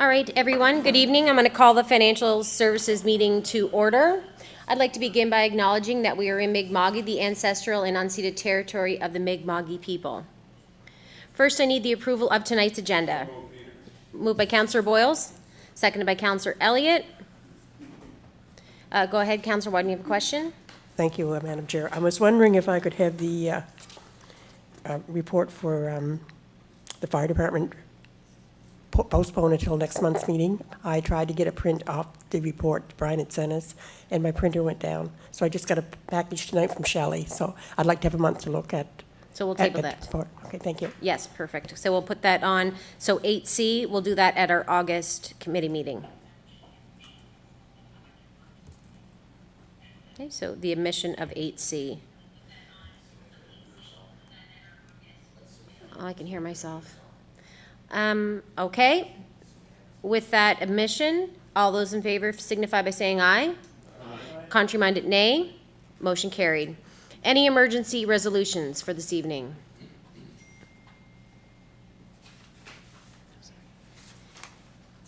All right, everyone, good evening. I'm going to call the Financial Services meeting to order. I'd like to begin by acknowledging that we are in Mi'kma'ki, the ancestral and unceded territory of the Mi'kma'ki people. First, I need the approval of tonight's agenda. Moved by Councillor Boyles, seconded by Councillor Elliott. Go ahead, Councillor Wyden, you have a question? Thank you, Madam Chair. I was wondering if I could have the report for the fire department postponed until next month's meeting. I tried to get a print off the report Brian had sent us, and my printer went down. So I just got a package tonight from Shelley. So I'd like to have a month to look at. So we'll table that. Report. Okay, thank you. Yes, perfect. So we'll put that on. So 8C, we'll do that at our August committee meeting. Okay, so the omission of 8C. Oh, I can hear myself. Okay. With that omission, all those in favor signify by saying aye. Aye. Contrary-minded, nay. Motion carried. Any emergency resolutions for this evening?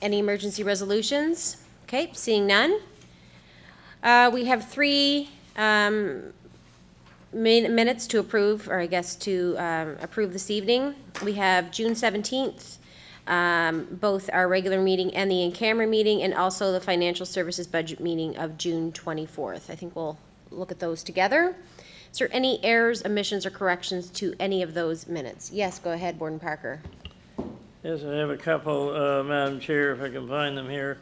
Any emergency resolutions? Okay, seeing none. We have 3 minutes to approve, or I guess to approve this evening. We have June 17th, both our regular meeting and the in-camera meeting, and also the Financial Services Budget meeting of June 24th. I think we'll look at those together. Is there any errors, omissions, or corrections to any of those minutes? Yes, go ahead, Warden Parker. Yes, I have a couple, Madam Chair, if I can find them here.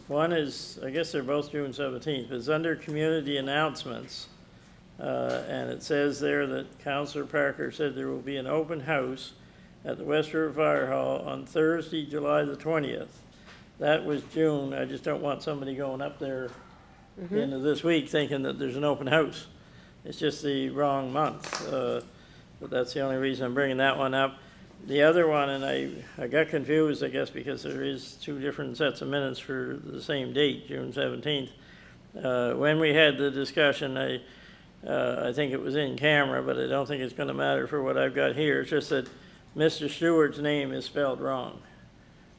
One is, I guess they're both June 17th, but it's under community announcements. And it says there that Councillor Parker said there will be an open house at the West River Fire Hall on Thursday, July the 20th. That was June. I just don't want somebody going up there at the end of this week thinking that there's an open house. It's just the wrong month. But that's the only reason I'm bringing that one up. The other one, and I got confused, I guess, because there is 2 different sets of minutes for the same date, June 17th. When we had the discussion, I think it was in camera, but I don't think it's going to matter for what I've got here. It's just that Mr. Stewart's name is spelled wrong.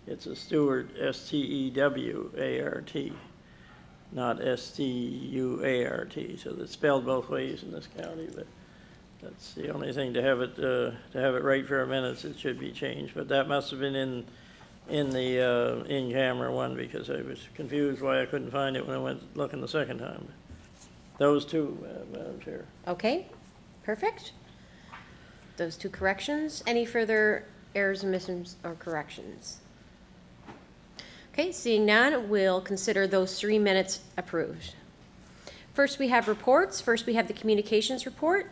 It's a Stewart, S-T-E-W-A-R-T, not S-T-U-A-R-T. So it's spelled both ways in this county, but that's the only thing to have it right for our minutes. It should be changed, but that must have been in the in-camera one, because I was confused why I couldn't find it when I went looking the second time. Those 2, Madam Chair. Okay, perfect. Those 2 corrections. Any further errors, omissions, or corrections? Okay, seeing none, we'll consider those 3 minutes approved. First, we have reports. First, we have the communications report.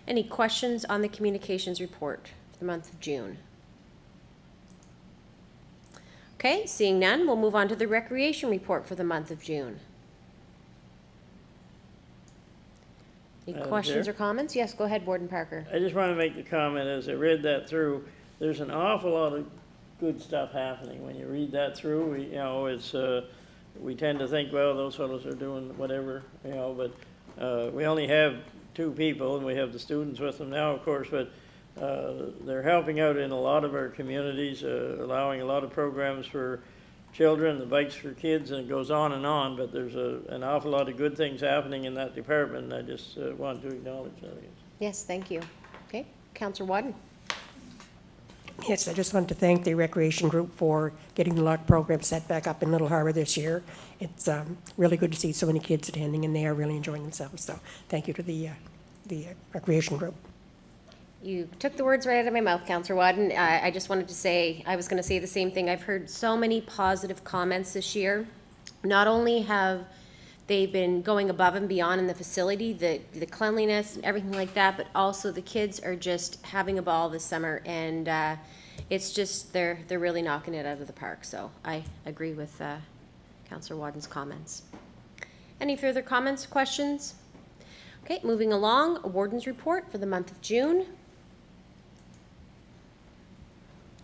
Any questions on the communications report for the month of June? Okay, seeing none, we'll move on to the recreation report for the month of June. Any questions or comments? Yes, go ahead, Warden Parker. I just want to make the comment, as I read that through, there's an awful lot of good stuff happening. When you read that through, we tend to think, well, those fellows are doing whatever, but we only have 2 people, and we have the students with them now, of course, but they're helping out in a lot of our communities, allowing a lot of programs for children, the bikes for kids, and it goes on, but there's an awful lot of good things happening in that department, and I just want to acknowledge that. Yes, thank you. Okay, Councillor Wadden. Yes, I just wanted to thank the recreation group for getting the LARC program set back up in Little Harbor this year. It's really good to see so many kids attending, and they are really enjoying themselves. So thank you to the recreation group. You took the words right out of my mouth, Councillor Wadden. I just wanted to say, I was going to say the same thing. I've heard so many positive comments this year. Not only have they been going above and beyond in the facility, the cleanliness and everything like that, but also the kids are just having a ball this summer, and it's just, they're really knocking it out of the park. So I agree with Councillor Wadden's comments. Any further comments, questions? Okay, moving along, Warden's report for the month of June.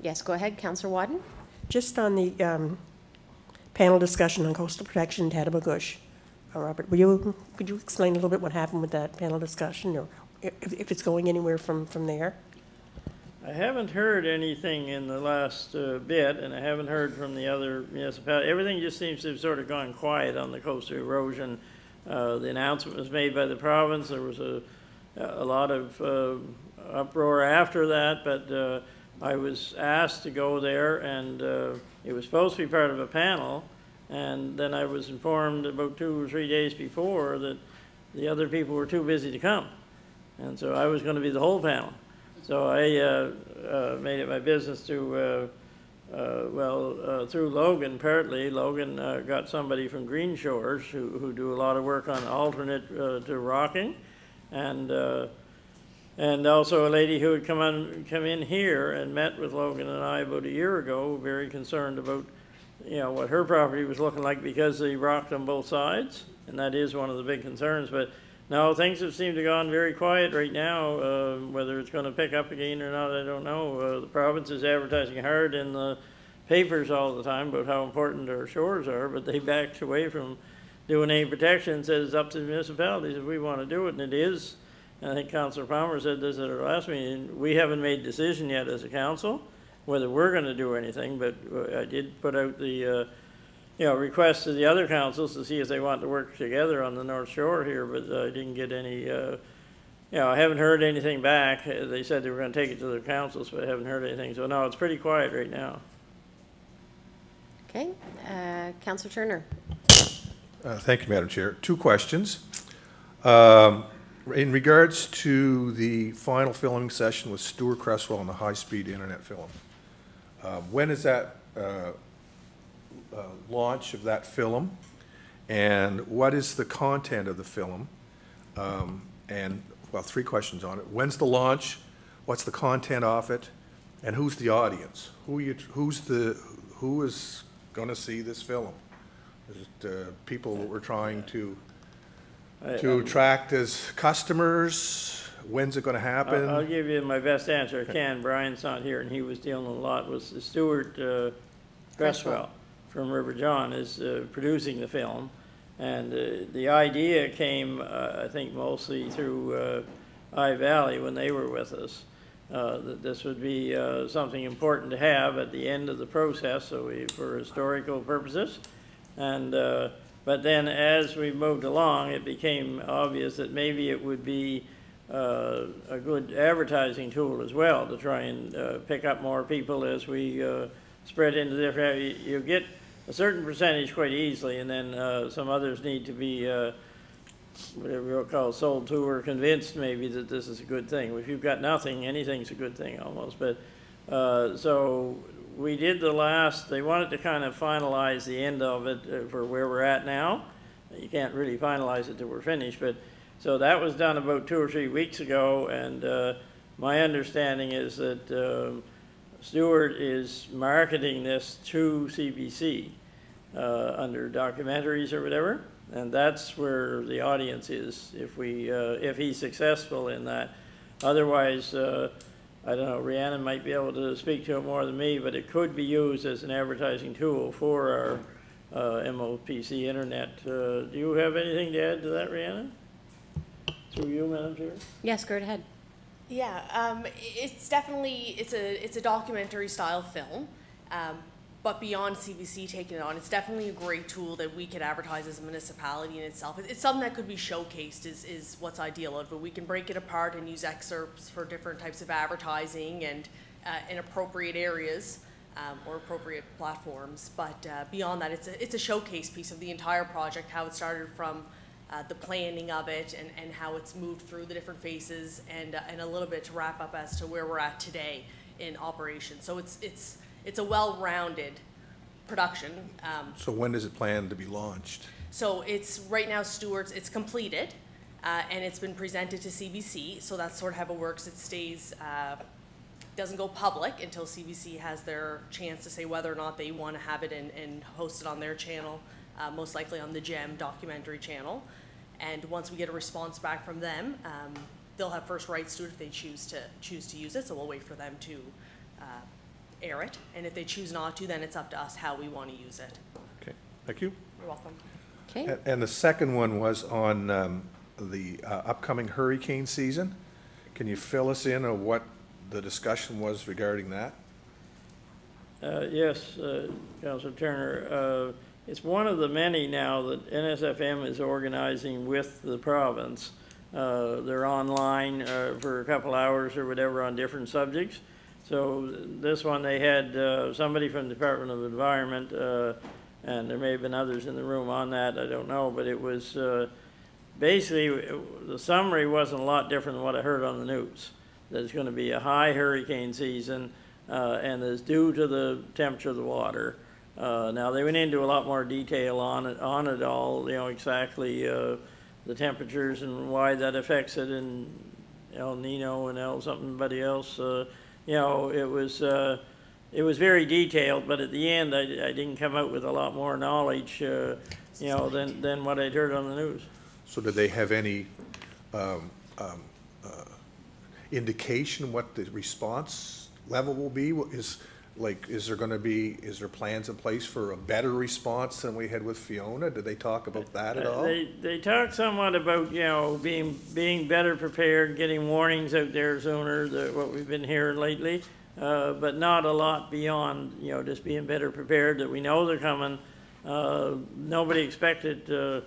Yes, go ahead, Councillor Wadden. Just on the panel discussion on coastal protection in Tattabagush. Robert, could you explain a little bit what happened with that panel discussion, or if it's going anywhere from there? I haven't heard anything in the last bit, and I haven't heard from the other municipalities. Everything just seems to have sort of gone quiet on the coastal erosion. The announcement was made by the province. There was a lot of uproar after that, but I was asked to go there, and it was supposed to be part of a panel, and then I was informed about 2 or 3 days before that the other people were too busy to come, and so I was going to be the whole panel. So I made it my business to, through Logan partly. Logan got somebody from Green Shores who do a lot of work on alternate to rocking, and also a lady who had come in here and met with Logan and I about a year ago, very concerned about, what her property was looking like because they rocked on both sides, and that is one of the big concerns. But no, things have seemed to have gone very quiet right now. Whether it's going to pick up again or not, I don't know. The province is advertising hard in the papers all the time about how important our shores are, but they backed away from doing any protection and said it's up to the municipalities if we want to do it, and it is. And I think Councillor Palmer said this at our last meeting. We haven't made a decision yet as a council whether we're going to do anything, but I did put out the request to the other councils to see if they want to work together on the North Shore here, but I didn't get any, I haven't heard anything back. They said they were going to take it to their councils, but I haven't heard anything. So no, it's pretty quiet right now. Okay, Councillor Turner. Thank you, Madam Chair. 2 questions. In regards to the final filming session with Stuart Cresswell on the high-speed internet film, when is that launch of that film, and what is the content of the film? And, 3 questions on it. When's the launch? What's the content of it? And who's the audience? Who is going to see this film? Is it people that we're trying to attract as customers? When's it going to happen? I'll give you my best answer I can. Brian's not here, and he was dealing a lot with Stuart Cresswell from River John is producing the film, and the idea came, I think, mostly through I-Valley when they were with us. That this would be something important to have at the end of the process, for historical purposes, and but then as we moved along, it became obvious that maybe it would be a good advertising tool as well to try and pick up more people as we spread into different. You get a certain percentage quite easily, and then some others need to be whatever you'll call sold to or convinced maybe that this is a good thing. If you've got nothing, anything's a good thing almost. But so we did the last. They wanted to kind of finalize the end of it for where we're at now. You can't really finalize it till we're finished, but so that was done about 2 or 3 weeks ago, and my understanding is that Stuart is marketing this to CBC under documentaries or whatever, and that's where the audience is if he's successful in that. Otherwise, I don't know, Rhiannon might be able to speak to it more than me, but it could be used as an advertising tool for our MOPC internet. Do you have anything to add to that, Rhiannon? Through you, Madam Chair? Yes, go ahead. Yeah, it's definitely, it's a documentary style film, but beyond CBC taking it on, it's definitely a great tool that we could advertise as a municipality in itself. It's something that could be showcased is what's ideal of it. We can break it apart and use excerpts for different types of advertising and in appropriate areas or appropriate platforms. But beyond that, it's a showcase piece of the entire project, how it started from the planning of it and how it's moved through the different phases and a little bit to wrap up as to where we're at today in operation. So it's a well-rounded production. So when does it plan to be launched? So it's right now Stuart's, it's completed and it's been presented to CBC. So that's sort of how it works. It stays, doesn't go public until CBC has their chance to say whether or not they want to have it and host it on their channel, most likely on the GEM documentary channel. And once we get a response back from them, they'll have first rights to it if they choose to use it. So we'll wait for them to air it, and if they choose not to, then it's up to us how we want to use it. Okay, thank you. You're welcome. Okay. And the second one was on the upcoming hurricane season. Can you fill us in on what the discussion was regarding that? Yes, Councilor Turner. It's one of the many now that NSFM is organizing with the province. They're online for a couple hours or whatever on different subjects. So this one they had somebody from the Department of Environment, and there may have been others in the room on that, I don't know, but it was basically, the summary wasn't a lot different than what I heard on the news. There's going to be a high hurricane season, and it's due to the temperature of the water. Now, they went into a lot more detail on it all, you know, exactly the temperatures and why that affects it, and El Nino and El somebody else. You know, it was very detailed, but at the end, I didn't come out with a lot more knowledge, you know, than what I'd heard on the news. So did they have any indication what the response level will be? Is there plans in place for a better response than we had with Fiona? Did they talk about that at all? They talked somewhat about, you know, being better prepared, getting warnings out there sooner, what we've been hearing lately, but not a lot beyond, you know, just being better prepared, that we know they're coming. Nobody expected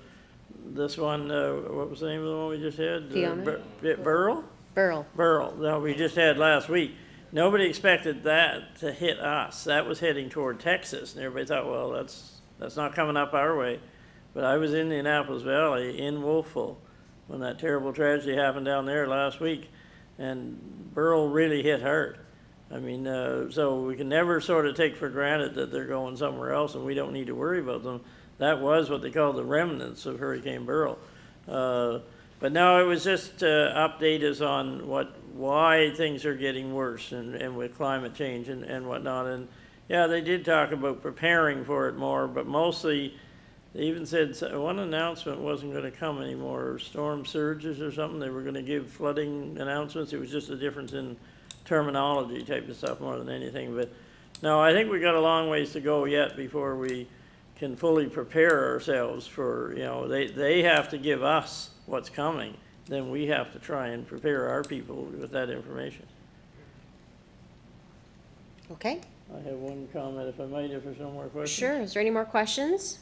this one, what was the name of the one we just had? Fiona? Burl? Burl, that we just had last week. Nobody expected that to hit us. That was heading toward Texas, and everybody thought, well, that's not coming up our way. But I was in the Annapolis Valley in Wolfville when that terrible tragedy happened down there last week, and Burl really hit hard. I mean, so we can never sort of take for granted that they're going somewhere else and we don't need to worry about them. That was what they call the remnants of Hurricane Burl. But no, it was just to update us on why things are getting worse and with climate change and whatnot. And yeah, they did talk about preparing for it more, but mostly they even said one announcement wasn't going to come anymore, storm surges or something. They were going to give flooding announcements. It was just a difference in terminology type of stuff more than anything. But no, I think we got a long ways to go yet before we can fully prepare ourselves for, you know, they have to give us what's coming, then we have to try and prepare our people with that information. Okay, I have one comment, if I might, if there's no more questions. sure. Is there any more questions?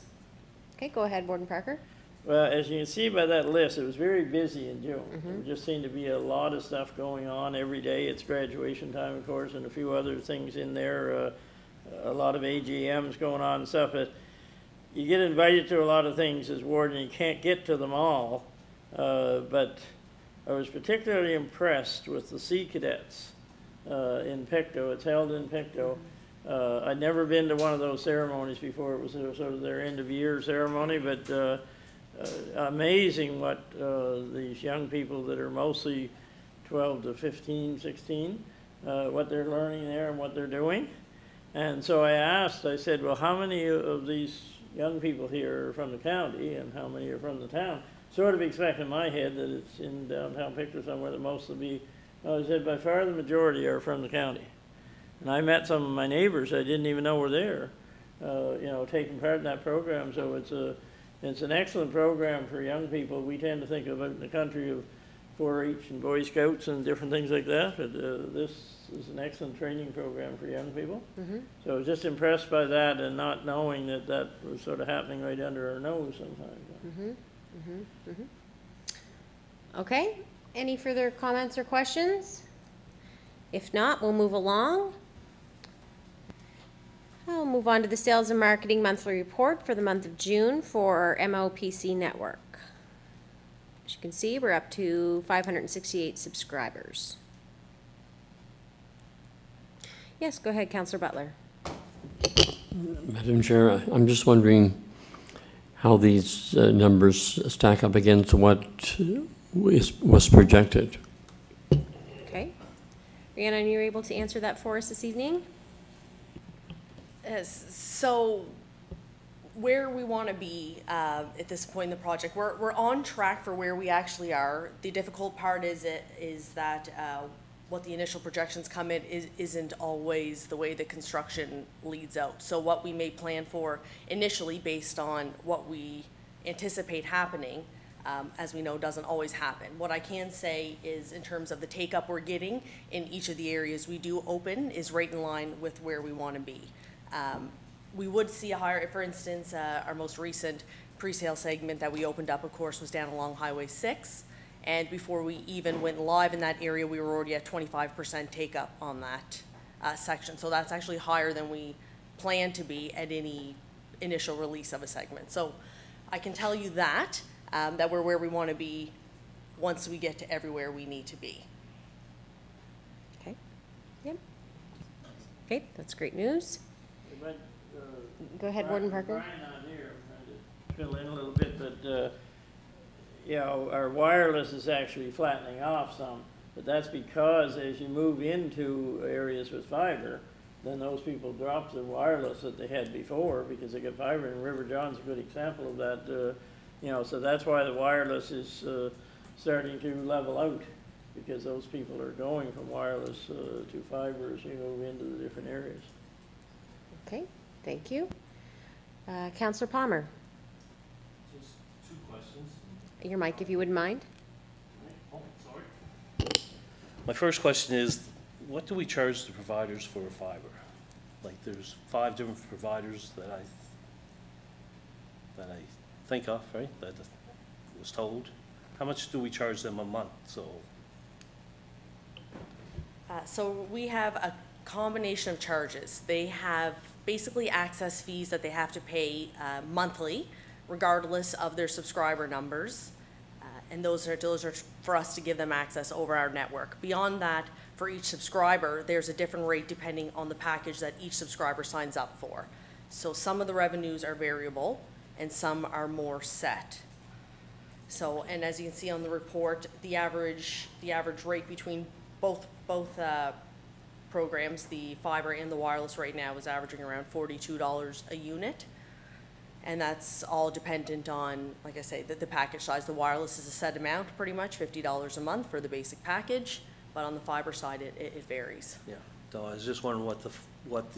Okay, go ahead, Warden Parker. Well, as you can see by that list, it was very busy in June. There just seemed to be a lot of stuff going on every day. It's graduation time, of course, and a few other things in there. A lot of AGMs going on and stuff. But you get invited to a lot of things as warden, and you can't get to them all. But I was particularly impressed with the Sea Cadets in Pictou. It's held in Pictou. I'd never been to one of those ceremonies before. It was sort of their end-of-year ceremony, but amazing what these young people that are mostly 12 to 15, 16, what they're learning there and what they're doing. And so I said, well, how many of these young people here are from the county and how many are from the town? Sort of expect in my head that it's in downtown Pictou somewhere that most will be, I said by far the majority are from the county. And I met some of my neighbors I didn't even know were there, you know, taking part in that program. So it's an excellent program for young people. We tend to think about in the country of 4-H and Boy Scouts and different things like that, but this is an excellent training program for young people. So I was just impressed by that and not knowing that that was sort of happening right under our nose sometimes. Okay, any further comments or questions? If not, we'll move along. I'll move on to the Sales and Marketing Monthly Report for the month of June for our MOPC network. As you can see, we're up to 568 subscribers. Yes, go ahead, Councillor Butler. Madam Chair, I'm just wondering how these numbers stack up against what was projected. Okay. Rhiannon, are you able to answer that for us this evening? Yes, so where we want to be at this point in the project, we're on track for where we actually are. The difficult part is that what the initial projections come in isn't always the way the construction leads out. So what we may plan for initially based on what we anticipate happening as we know, doesn't always happen. What I can say is, in terms of the take-up we're getting in each of the areas we do open, is right in line with where we want to be. We would see a higher, for instance, our most recent pre-sale segment that we opened up, of course, was down along Highway 6. And before we even went live in that area, we were already at 25% take-up on that section. So that's actually higher than we planned to be at any initial release of a segment. So I can tell you that, that we're where we want to be once we get to everywhere we need to be. Okay. Yep. Okay, that's great news. But, Go ahead, Warden Parker. Brian not here, I'm trying to fill in a little bit, but, you know, our wireless is actually flattening off some, but that's because as you move into areas with fiber, then those people drop the wireless that they had before because they got fiber, and River John's a good example of that. You know, so that's why the wireless is starting to level out, because those people are going from wireless to fiber as you move into the different areas. Okay, thank you. Councillor Palmer, Just two questions. your mic if you wouldn't mind. Oh, sorry. My first question is, what do we charge the providers for fiber? Like, there's 5 different providers that I think of, right, that was told. How much do we charge them a month? So we have a combination of charges. They have basically access fees that they have to pay monthly, regardless of their subscriber numbers. And those are for us to give them access over our network. Beyond that, for each subscriber, there's a different rate depending on the package that each subscriber signs up for. So some of the revenues are variable and some are more set. So, and as you can see on the report, the average rate between both programs, the fiber and the wireless right now, is averaging around $42 a unit. And that's all dependent on, like I say, the package size. The wireless is a set amount, pretty much, $50 a month for the basic package. But on the fiber side, it varies. Yeah, so I was just wondering what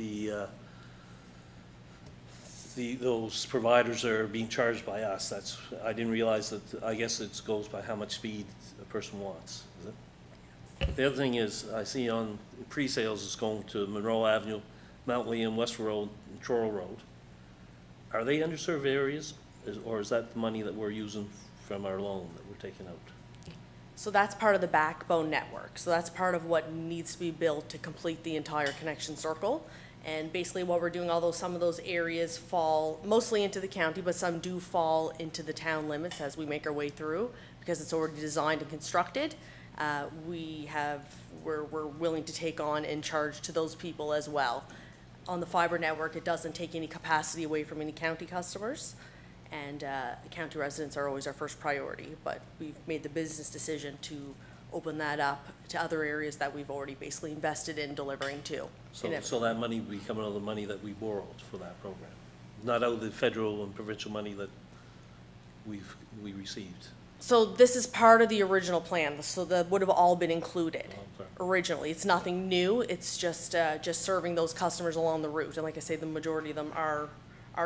those providers are being charged by us. I didn't realize that. I guess it goes by how much speed a person wants, is it? The other thing is, I see on pre-sales it's going to Monroe Avenue, Mount William, West Road, and Truro Road. Are they underserved areas, or is that the money that we're using from our loan that we're taking out? So that's part of the backbone network. So that's part of what needs to be built to complete the entire connection circle. And basically what we're doing, although some of those areas fall mostly into the county, but some do fall into the town limits as we make our way through, because it's already designed and constructed, we're willing to take on and charge to those people as well. On the fiber network, it doesn't take any capacity away from any county customers, and county residents are always our first priority, but we've made the business decision to open that up to other areas that we've already basically invested in delivering to. So that money will be coming out of the money that we borrowed for that program, not out of the federal and provincial money that we received. So this is part of the original plan, so that would have all been included Okay. originally. It's nothing new, it's just serving those customers along the route. And like I say, the majority of them are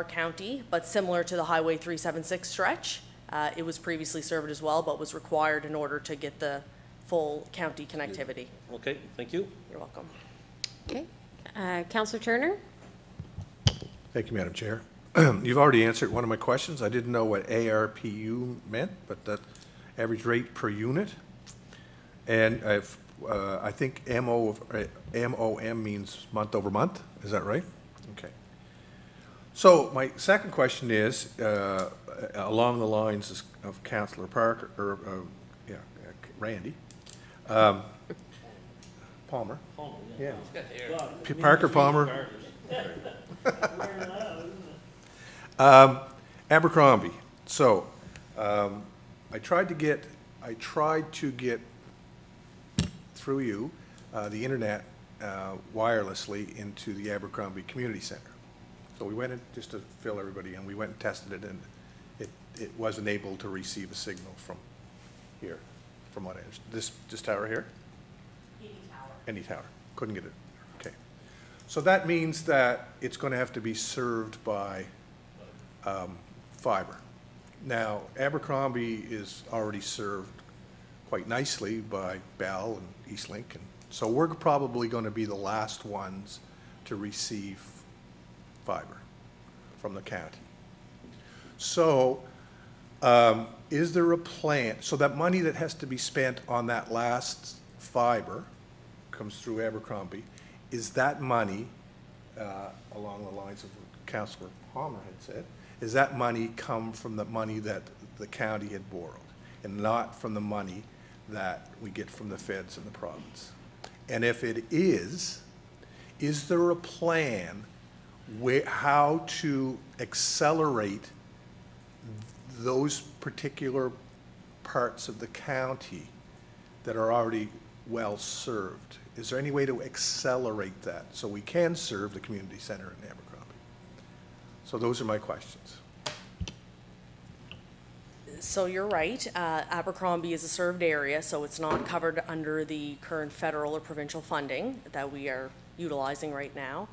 county, but similar to the Highway 376 stretch. It was previously served as well, but was required in order to get the full county connectivity. Okay, thank you. You're welcome. Okay. Councillor Turner? Thank you, Madam Chair. You've already answered one of my questions. I didn't know what ARPU meant, but that average rate per unit. And I think MOM means month over month. Is that right? Okay. So my second question is along the lines of Councillor Parker, or Randy. Palmer. Yeah. Parker Palmer. Abercrombie. So, I tried to get through you the internet wirelessly into the Abercrombie Community Center. So we went in, just to fill everybody in, we went and tested it, and it wasn't able to receive a signal from here, from what I understand. This tower here? Any tower. Couldn't get it. Okay. So that means that it's going to have to be served by fiber. Now, Abercrombie is already served quite nicely by Bell and East Lincoln. So we're probably going to be the last ones to receive fiber from the county. So is there a plan, so that money that has to be spent on that last fiber comes through Abercrombie, is that money, along the lines of what Councillor Palmer had said, is that money come from the money that the county had borrowed and not from the money that we get from the feds and the province? And if it is there a plan how to accelerate those particular parts of the county that are already well served? Is there any way to accelerate that so we can serve the community center in Abercrombie? So those are my questions. So you're right, Abercrombie is a served area, so it's not covered under the current federal or provincial funding that we are utilizing right now.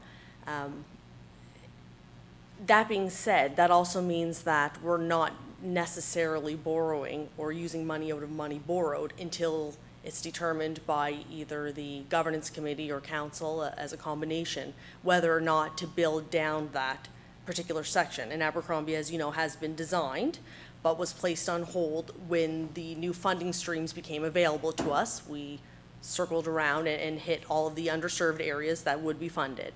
That being said, that also means that we're not necessarily borrowing or using money out of money borrowed until it's determined by either the governance committee or council as a combination, whether or not to build down that particular section. And Abercrombie, as you know, has been designed, but was placed on hold when the new funding streams became available to us. We circled around and hit all of the underserved areas that would be funded.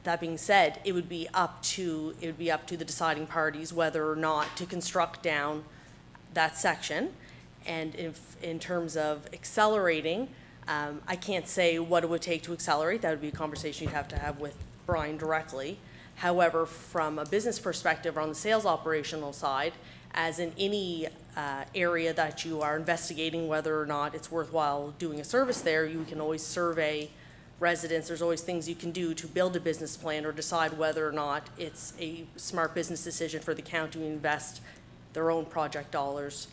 That being said, it would be up to the deciding parties whether or not to construct down that section. And if, in terms of accelerating, I can't say what it would take to accelerate. That would be a conversation you'd have to have with Brian directly. However, from a business perspective or on the sales operational side, as in any area that you are investigating whether or not it's worthwhile doing a service there, you can always survey residents. There's always things you can do to build a business plan or decide whether or not it's a smart business decision for the county to invest their own project dollars,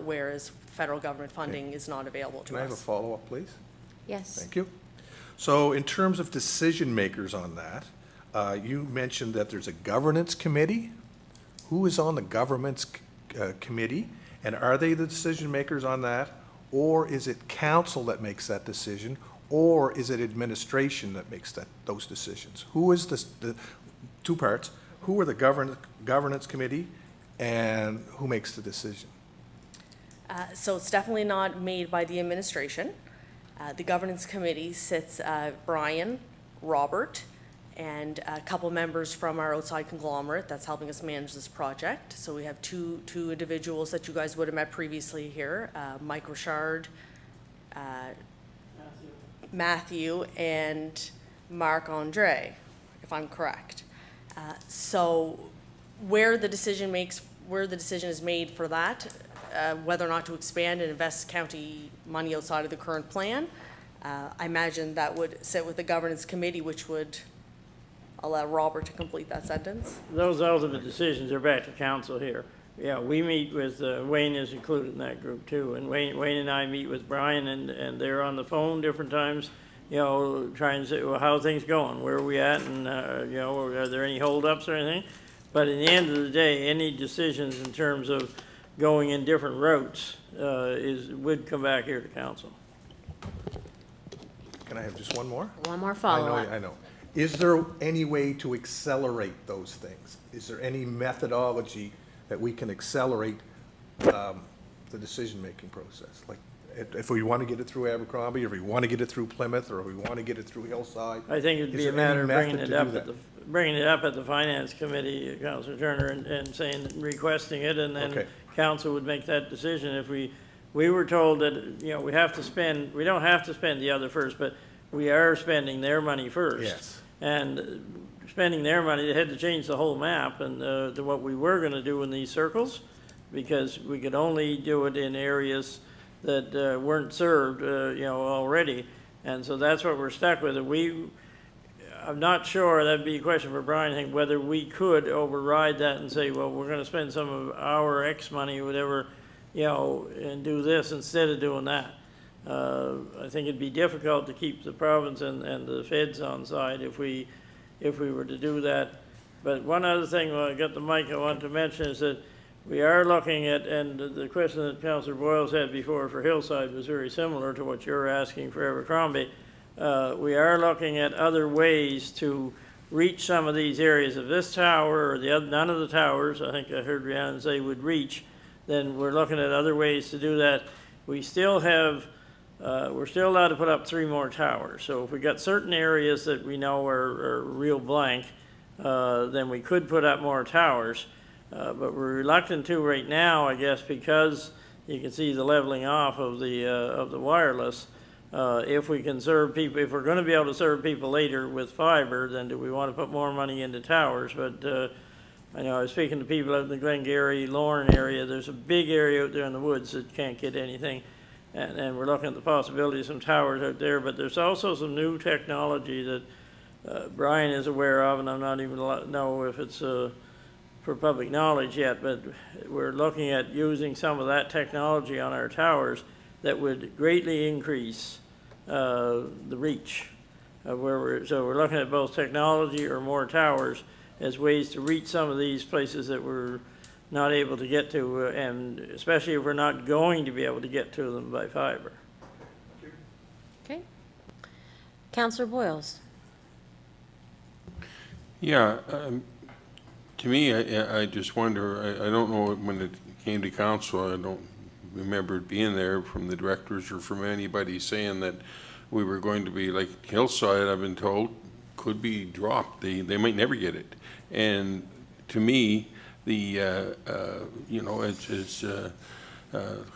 whereas federal government funding is not available to us. Can I have a follow-up, please? Yes. Thank you. So in terms of decision makers on that, you mentioned that there's a governance committee. Who is on the governance committee? And are they the decision makers on that? Or is it council that makes that decision? Or is it administration that makes those decisions? Who is the two parts? Who are the governance committee and who makes the decision? So it's definitely not made by the administration. The governance committee sits Brian, Robert, and a couple members from our outside conglomerate that's helping us manage this project. So we have two individuals that you guys would have met previously here, Mike Richard, Matthew, and Marc Andre, if I'm correct. So where the decision is made for that, whether or not to expand and invest county money outside of the current plan, I imagine that would sit with the governance committee, which would allow Robert to complete that sentence. Those ultimate decisions are back to council here. Yeah, we meet with, Wayne is included in that group too, and Wayne and I meet with Brian, and they're on the phone different times, you know, trying to say, well, how are things going? Where are we at? And, you know, are there any holdups or anything? But at the end of the day, any decisions in terms of going in different routes would come back here to council. Can I have just one more? One more follow-up. I know. Is there any way to accelerate those things? Is there any methodology that we can accelerate the decision-making process? Like, if we want to get it through Abercrombie, or if we want to get it through Plymouth, or if we want to get it through Hillside? I think it'd be a matter of bringing it up at the finance committee, Councilor Turner, and saying, requesting it, and then Okay. council would make that decision. If we were told that, you know, we don't have to spend the other first, but we are spending their money first. Yes. And spending their money, they had to change the whole map and to what we were gonna do in these circles, because we could only do it in areas that weren't served, you know, already. And so that's what we're stuck with. I'm not sure, that'd be a question for Brian, I think, whether we could override that and say, well, we're gonna spend some of our X money, whatever, you know, and do this instead of doing that. I think it'd be difficult to keep the province and the feds on side if we were to do that. But one other thing, while I got the mic, I want to mention is that we are looking at, and the question that Councillor Boyles had before for Hillside was very similar to what you're asking for Abercrombie. We are looking at other ways to reach some of these areas. If this tower or the other, none of the towers, I think I heard Rhiannon say, would reach, then we're looking at other ways to do that. We still have, we're still allowed to put up 3 more towers. So if we got certain areas that we know are real blank, then we could put up more towers. But we're reluctant to right now, I guess, because you can see the leveling off of the wireless. If we can serve people, if we're going to be able to serve people later with fiber, then do we want to put more money into towers? But I know I was speaking to people out in the Glengarry, Lorne area. There's a big area out there in the woods that can't get anything. And we're looking at the possibility of some towers out there. But there's also some new technology that Brian is aware of, and I'm not even know if it's for public knowledge yet, but we're looking at using some of that technology on our towers that would greatly increase the reach of where so we're looking at both technology or more towers as ways to reach some of these places that we're not able to get to, and especially if we're not going to be able to get to them by fiber. Okay. Councillor Boyles. Yeah, to me, I just wonder, I don't know when it came to council, I don't remember it being there from the directors or from anybody saying that we were going to be like Hillside, I've been told, could be dropped. They might never get it. And to me, the, you know, as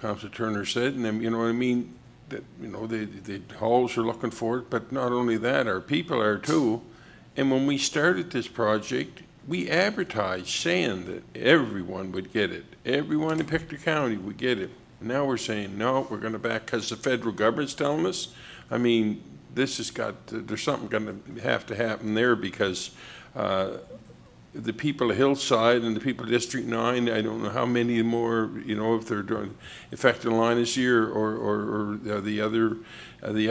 Councilor Turner said, and you know what I mean, that, you know, the halls are looking for it, but not only that, our people are too. And when we started this project, we advertised saying that everyone would get it. Everyone in Pictou County would get it. Now we're saying, no, we're going to back because the federal government's telling us. I mean, this has got, there's something going to have to happen there because the people of Hillside and the people of District 9, I don't know how many more, you know, if they're doing affected line this year or the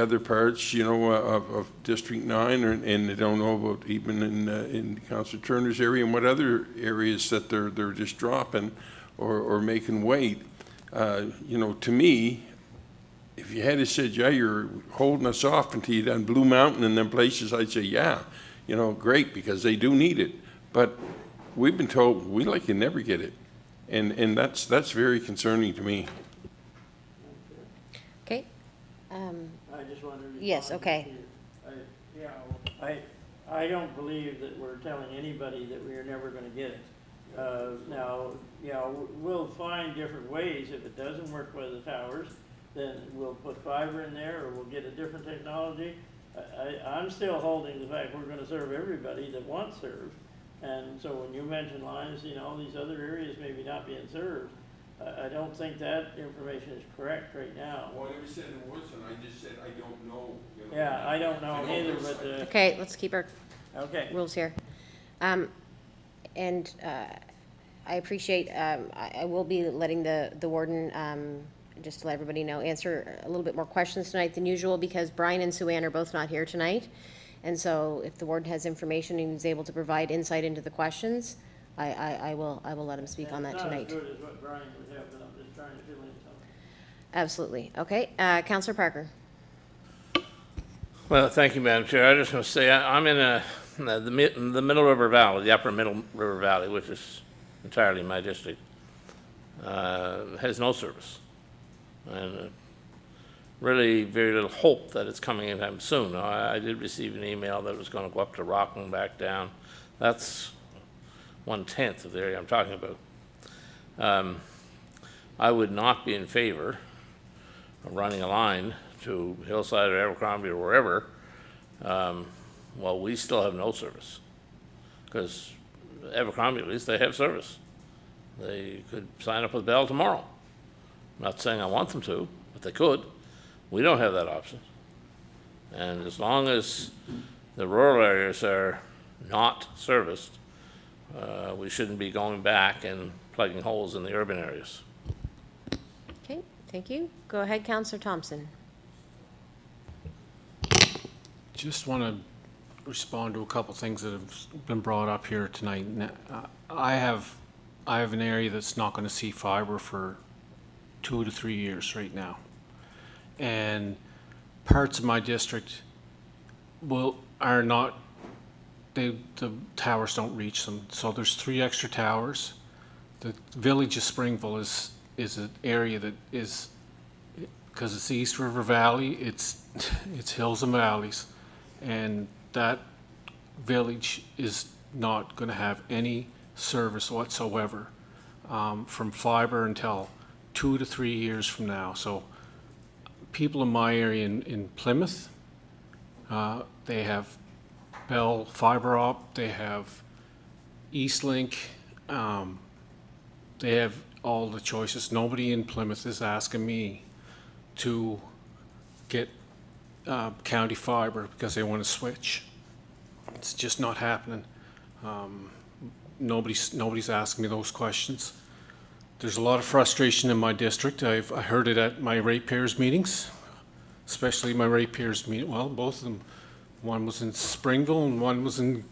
other parts, you know, of District 9, and they don't know about even in Councilor Turner's area and what other areas that they're just dropping or making wait. You know, to me, if you had said, yeah, you're holding us off until you done Blue Mountain and them places, I'd say, yeah, you know, great, because they do need it. But we've been told we likely never get it, and that's very concerning to me. Okay. I just wanted to Yes, okay. I don't believe that we're telling anybody that we are never going to get it. Now, you know, we'll find different ways. If it doesn't work with the towers, then we'll put fiber in there, or we'll get a different technology. I'm still holding the fact we're going to serve everybody that wants served. And so when you mention lines, you know, these other areas maybe not being served, I don't think that information is correct right now. Well, I never said it was, and I just said I don't know. You know, Yeah, I don't know either, but Okay, let's keep our okay. rules here. And I appreciate, I will be letting the warden, just to let everybody know, answer a little bit more questions tonight than usual, because Brian and Sue Ann are both not here tonight. And so if the warden has information and is able to provide insight into the questions, I will let him speak on that tonight. It's not as good as what Brian would have, but I'm just trying to fill in something. Absolutely. Okay, Councillor Parker. Well, thank you, Madam Chair. I just want to say I'm in the Middle River Valley, the upper Middle River Valley, which is entirely my district, has no service. And really very little hope that it's coming anytime soon. Now, I did receive an email that it was going to go up to Rockland, back down. That's 1/10 of the area I'm talking about. I would not be in favor of running a line to Hillside or Abercrombie or wherever while we still have no service. Because Abercrombie, at least, they have service. They could sign up with Bell tomorrow. I'm not saying I want them to, but they could. We don't have that option. And as long as the rural areas are not serviced, we shouldn't be going back and plugging holes in the urban areas. Okay, thank you. Go ahead, Councillor Thompson. Just want to respond to a couple things that have been brought up here tonight. I have I have an area that's not going to see fiber for 2 to 3 years right now. And parts of my district are not, the towers don't reach them. So there's 3 extra towers. The village of Springville is an area that is, because it's the East River Valley, it's hills and valleys. And that village is not going to have any service whatsoever from fiber until 2 to 3 years from now. So people in my area in Plymouth, they have Bell Fiber Op, they have Eastlink, they have all the choices. Nobody in Plymouth is asking me to get county fiber because they want to switch. It's just not happening. Nobody's asking me those questions. There's a lot of frustration in my district. I heard it at my ratepayers meetings, especially my ratepayers meeting. Well, both of them. One was in Springville and one was in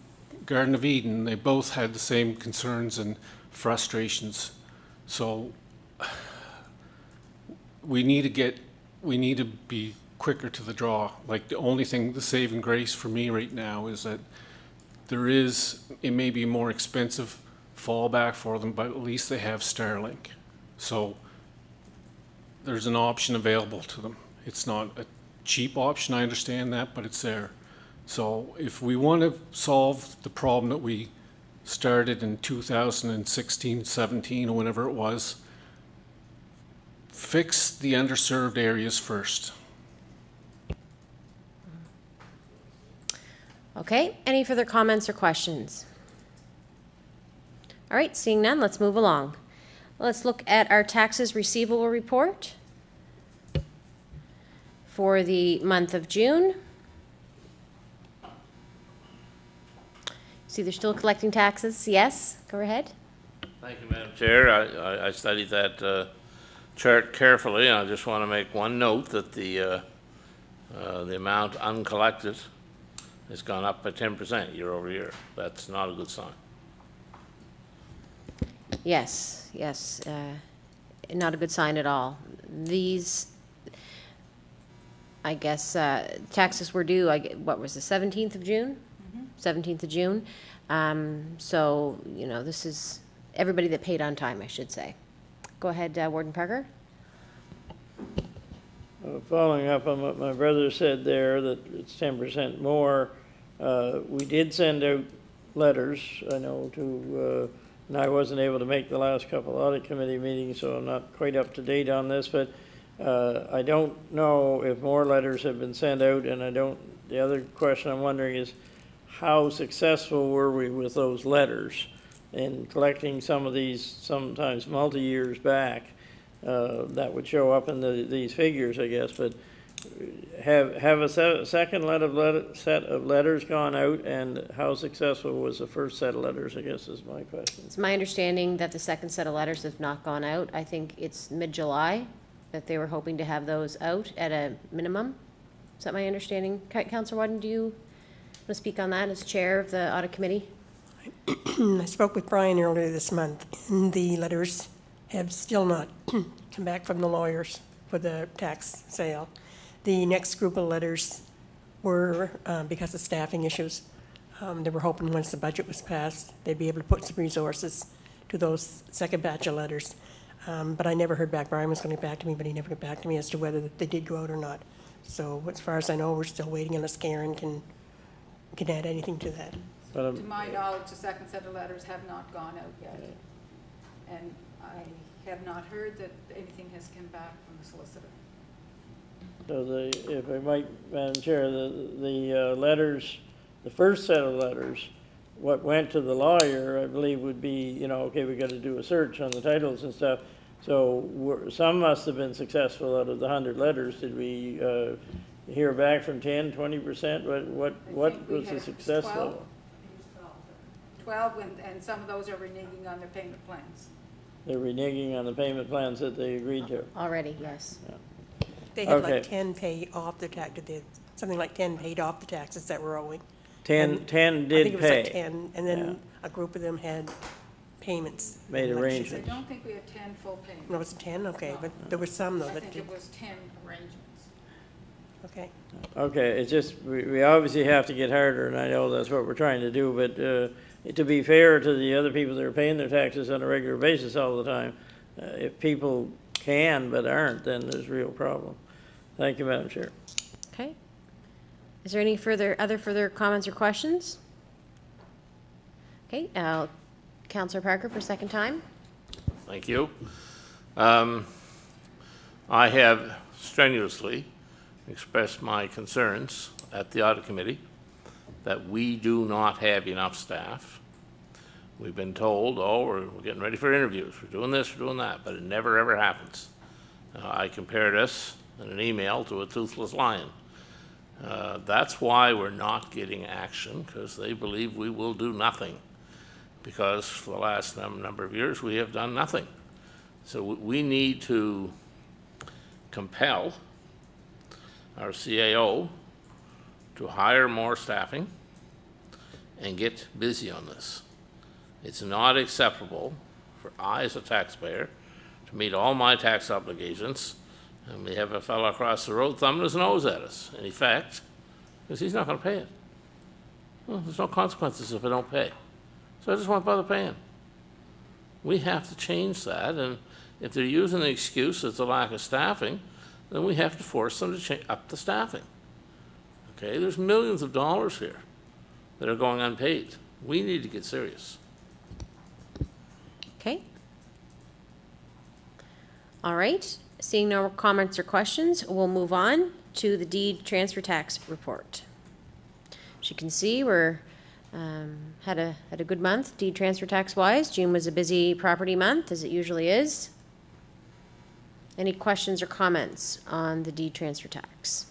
Garden of Eden. They both had the same concerns and frustrations. So we need to be quicker to the draw. Like the only thing, the saving grace for me right now is that it may be a more expensive fallback for them, but at least they have Starlink. So there's an option available to them. It's not a cheap option, I understand that, but it's there. So if we want to solve the problem that we started in 2016, 17, or whenever it was, fix the underserved areas first. Okay, any further comments or questions? All right, seeing none, let's move along. Let's look at our taxes receivable report for the month of June. See, they're still collecting taxes. Yes, go ahead. Thank you, Madam Chair. I studied that chart carefully, and I just want to make one note that the amount uncollected has gone up by 10% year over year. That's not a good sign. Yes, not a good sign at all. These, I guess, taxes were due, what was the 17th of June? 17th of June. So, you know, this is everybody that paid on time, I should say. Go ahead, Warden Parker. Following up on what my brother said there, that it's 10% more, we did send out letters, I know, to, and I wasn't able to make the last couple audit committee meetings, so I'm not quite up to date on this, but I don't know if more letters have been sent out, and the other question I'm wondering is, how successful were we with those letters in collecting some of these, sometimes multi-years back? That would show up in these figures, I guess, but have a second set of letters gone out, and how successful was the first set of letters, I guess is my question. It's my understanding that the second set of letters have not gone out. I think it's mid-July that they were hoping to have those out at a minimum. Is that my understanding? Councillor Wadden, do you want to speak on that as chair of the audit committee? I spoke with Brian earlier this month, and the letters have still not come back from the lawyers for the tax sale. The next group of letters were, because of staffing issues, they were hoping once the budget was passed, they'd be able to put some resources to those second batch of letters. But I never heard back. Brian was going to get back to me, but he never got back to me as to whether they did go out or not. So as far as I know, we're still waiting unless Karen can add anything to that. To my knowledge, the second set of letters have not gone out yet. And I have not heard that anything has come back from the solicitor. So if I might, Madam Chair, the letters, the first set of letters, what went to the lawyer, I believe, would be, you know, okay, we got to do a search on the titles and stuff. So some must have been successful out of the 100 letters. Did we hear back from 10, 20%? What was the success level? 12, and some of those are reneging on their payment plans. They're reneging on the payment plans that they agreed to. Already, yes. Yeah. They had Okay. like 10 pay off the tax, something like 10 paid off the taxes that were owing. 10 I did think it was like pay. 10, and then a group of them had payments. Made Like she I arrangements. don't think we had 10 full payments. No, it was 10, okay, No. but there were some though I that think did, it was 10 arrangements. okay. Okay, it's just, we obviously have to get harder, and I know that's what we're trying to do, but to be fair to the other people that are paying their taxes on a regular basis all the time, if people can but aren't, then there's a real problem. Thank you, Madam Chair. Okay. Is there any further comments or questions? Okay, Councillor Parker for second time. Thank you. I have strenuously expressed my concerns at the audit committee that we do not have enough staff. We've been told, oh, we're getting ready for interviews, we're doing this, we're doing that, but it never ever happens. I compared us in an email to a toothless lion. That's why we're not getting action, because they believe we will do nothing. Because for the last number of years, we have done nothing. So we need to compel our CAO to hire more staffing and get busy on this. It's not acceptable for I, as a taxpayer, to meet all my tax obligations, and we have a fellow across the road thumbing his nose at us, in effect, because he's not going to pay it. Well, there's no consequences if I don't pay. So I just won't bother paying. We have to change that, and if they're using the excuse as the lack of staffing, then we have to force them to up the staffing. Okay, there's millions of dollars here that are going unpaid. We need to get serious. Okay. All right, seeing no comments or questions, we'll move on to the deed transfer tax report. As you can see, we're had a good month deed transfer tax wise. June was a busy property month, as it usually is. Any questions or comments on the deed transfer tax?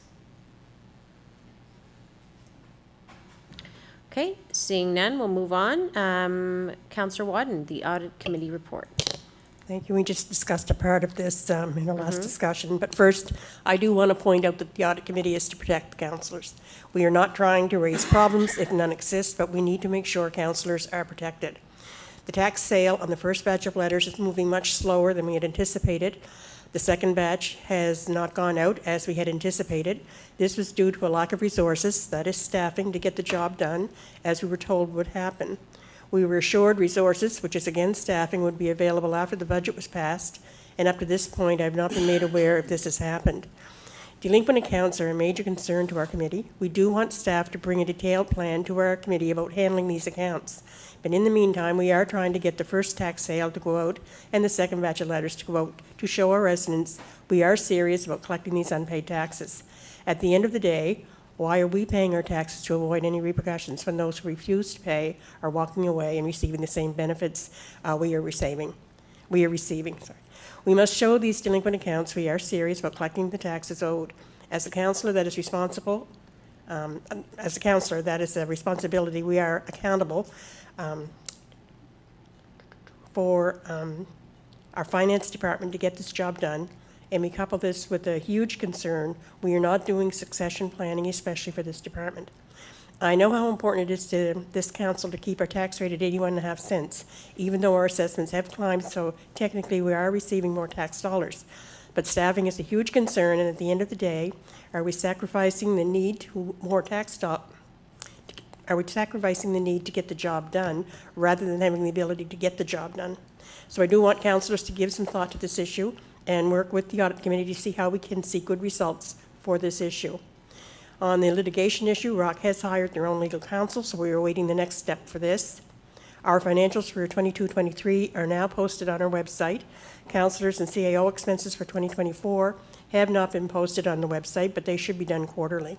Okay, seeing none, we'll move on. Councillor Wadden, the audit committee report. Thank you. We just discussed a part of this in our last discussion. But first, I do want to point out that the audit committee is to protect the councillors. We are not trying to raise problems if none exist, but we need to make sure councillors are protected. The tax sale on the first batch of letters is moving much slower than we had anticipated. The second batch has not gone out as we had anticipated. This was due to a lack of resources, that is staffing, to get the job done, as we were told would happen. We were assured resources, which is again staffing, would be available after the budget was passed, and up to this point, I have not been made aware if this has happened. Delinquent accounts are a major concern to our committee. We do want staff to bring a detailed plan to our committee about handling these accounts. But in the meantime, we are trying to get the first tax sale to go out and the second batch of letters to go out to show our residents we are serious about collecting these unpaid taxes. At the end of the day, why are we paying our taxes to avoid any repercussions when those who refuse to pay are walking away and receiving the same benefits we are receiving? We must show these delinquent accounts we are serious about collecting the taxes owed. As a councillor that is responsible, as a councillor, that is a responsibility. We are accountable for our finance department to get this job done. And we couple this with a huge concern. We are not doing succession planning, especially for this department. I know how important it is to this council to keep our tax rate at 81.5 cents, even though our assessments have climbed, so technically we are receiving more tax dollars. But staffing is a huge concern, and at the end of the day, are we sacrificing the need to more tax dollars? Are we sacrificing the need to get the job done rather than having the ability to get the job done? So I do want councillors to give some thought to this issue and work with the audit committee to see how we can see good results for this issue. On the litigation issue, Rock has hired their own legal counsel, so we are awaiting the next step for this. Our financials for 22-23 are now posted on our website. Councillors and CAO expenses for 2024 have not been posted on the website, but they should be done quarterly.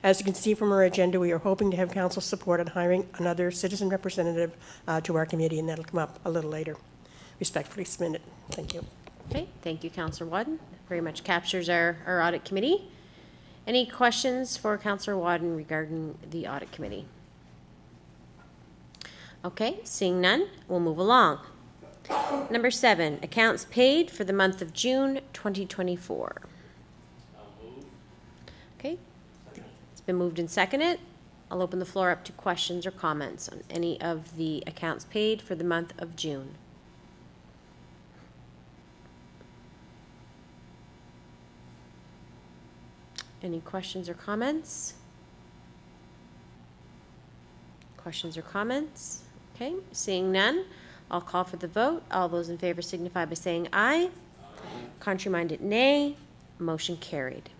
As you can see from our agenda, we are hoping to have council support on hiring another citizen representative to our committee, and that'll come up a little later. Respectfully submitted. Thank you. Okay, thank you, Councillor Wadden. Very much captures our audit committee. Any questions for Councillor Wadden regarding the audit committee? Okay, seeing none, we'll move along. Number 7, accounts paid for the month of June 2024. Okay, it's been moved and seconded. I'll open the floor up to questions or comments on any of the accounts paid for the month of June. Any questions or comments? Questions or comments? Okay, seeing none, I'll call for the vote. All those in favor signify by saying aye. Contrary-minded, nay. Motion carried.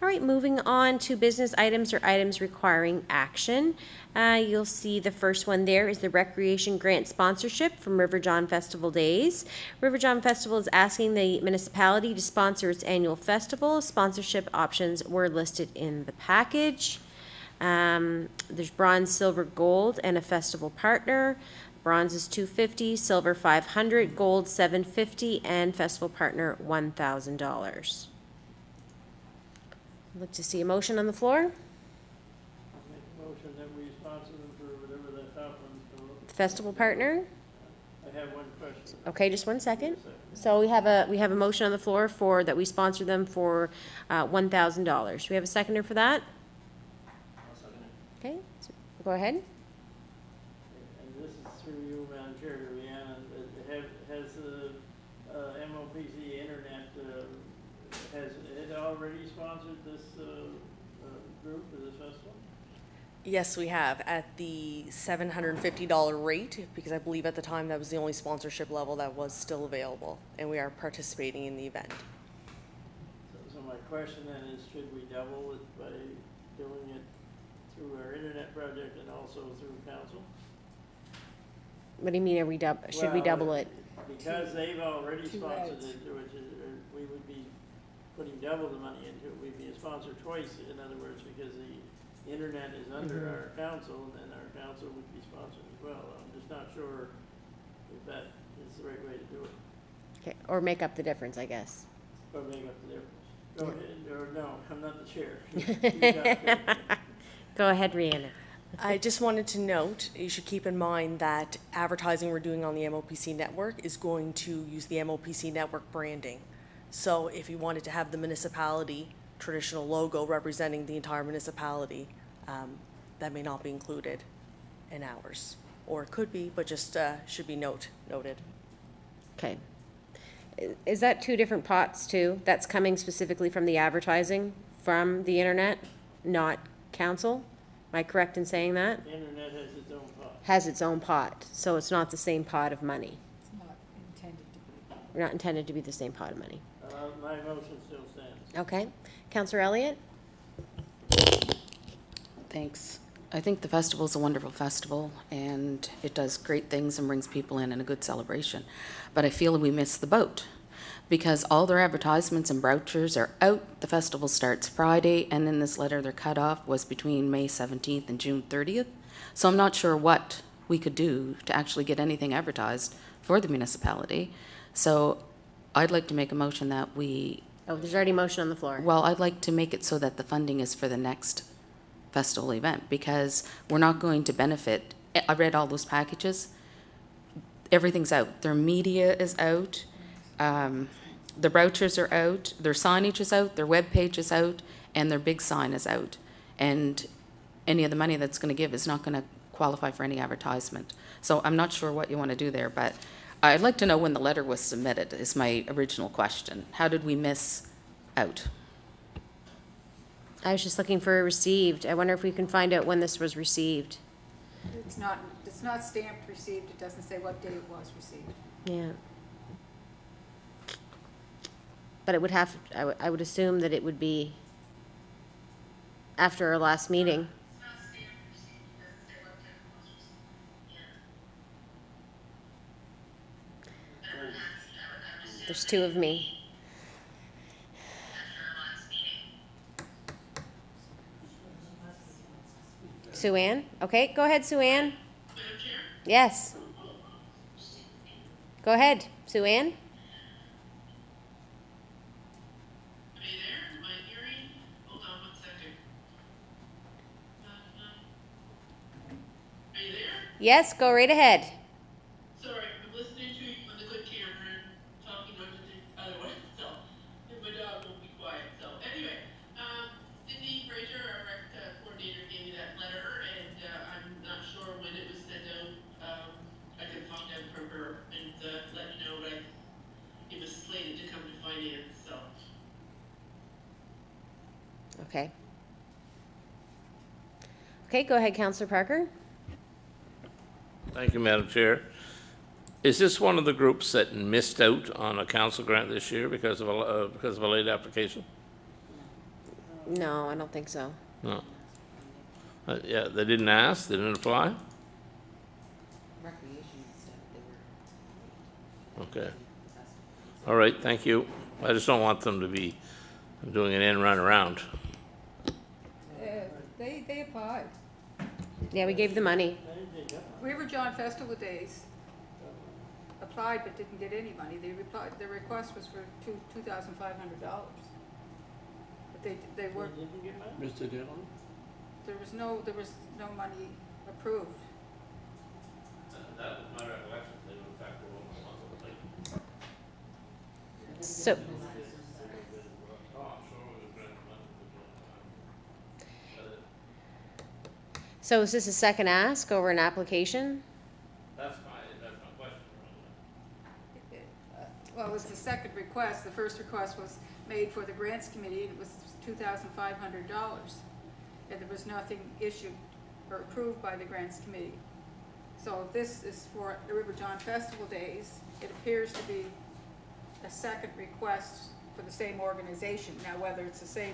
All right, moving on to business items or items requiring action. You'll see the first one there is the Recreation Grant Sponsorship from River John Festival Days. River John Festival is asking the municipality to sponsor its annual festival. Sponsorship options were listed in the package. There's bronze, silver, gold, and a festival partner. Bronze is $250, silver $500, gold $750, and festival partner $1,000. I'd like to see a motion on the floor. I'll make a motion that we sponsor them for whatever the top one's called. Festival partner. I have one question. Okay, just 1 second. So we have a motion on the floor for that we sponsor them for $1,000. Do we have a seconder for that? I'll second it. Okay, so go ahead. And this is through you, Madam Chair, to Rhiannon. Has the MOPC Internet, has it already sponsored this group for this festival? Yes, we have, at the $750 rate, because I believe at the time that was the only sponsorship level that was still available, and we are participating in the event. So my question then is, should we double it by doing it through our internet project and also through council? What do you mean, should we Well, double it? Because they've already Two sponsored ads. it, which is, we would be putting double the money into it. We'd be a sponsor twice, in other words, because the internet is under our council, and then our council would be sponsored as well. I'm just not sure if that is the right way to do it, Okay, or make up the difference, I guess. or make up the difference. Go ahead, or no, I'm not the chair. You got it. Go ahead, Rhiannon. I just wanted to note, you should keep in mind that advertising we're doing on the MOPC network is going to use the MOPC network branding. So if you wanted to have the municipality traditional logo representing the entire municipality, that may not be included in ours. Or it could be, but just should be noted. Okay. Is that two different pots too? That's coming specifically from the advertising from the internet, not council? Am I correct in saying that? The internet has its own pot. Has its own pot, so it's not the same pot of money. It's not intended to be. Not intended to be the same pot of money. My motion still stands. Okay. Councillor Elliott? Thanks. I think the festival is a wonderful festival, and it does great things and brings people in a good celebration. But I feel we missed the boat, because all their advertisements and brochures are out. The festival starts Friday, and in this letter, their cutoff was between May 17th and June 30th. So I'm not sure what we could do to actually get anything advertised for the municipality. So I'd like to make a motion that we, Oh, there's already a motion on the floor. well, I'd like to make it so that the funding is for the next festival event, because we're not going to benefit. I read all those packages. Everything's out. Their media is out. The brochures are out. Their signage is out. Their webpage is out. And their big sign is out. And any of the money that's going to give is not going to qualify for any advertisement. So I'm not sure what you want to do there, but I'd like to know when the letter was submitted is my original question. How did we miss out? I was just looking for received. I wonder if we can find out when this was received. It's not stamped received, it doesn't say what day it was received. Yeah. But it would have, I would assume that it would be after our last meeting. There's two of me. Sue Ann? Okay, go ahead, Sue Ann. Yes. Go ahead, Sue Ann. Are you there? Am I hearing? Hold on 1 second. Are you there? Yes, go right ahead. Sorry, I'm listening to you on the good camera and talking over the other one, so, and my dog won't be quiet, so, anyway, Cindy Fraser, our rec coordinator, gave me that letter Okay. Okay, go ahead, Councillor Parker. Thank you, Madam Chair. Is this one of the groups that missed out on a council grant this year because of a late application? No, I don't think so. No. Yeah, they didn't ask, they didn't apply? Okay. All right, thank you. I just don't want them to be doing an end run around. They applied. Yeah, we gave the money. River John Festival Days applied but didn't get any money. They replied, their request was for $2,500. But they weren't, Mr. Dillon? there was no money approved. That was my recollection, they were in fact late. So, so is this a second ask over an application? That's my question. Well, it was the second request. The first request was made for the grants committee, and it was $2,500. And there was nothing issued or approved by the grants committee. So if this is for the River John Festival Days, it appears to be a second request for the same organization. Now, whether it's the same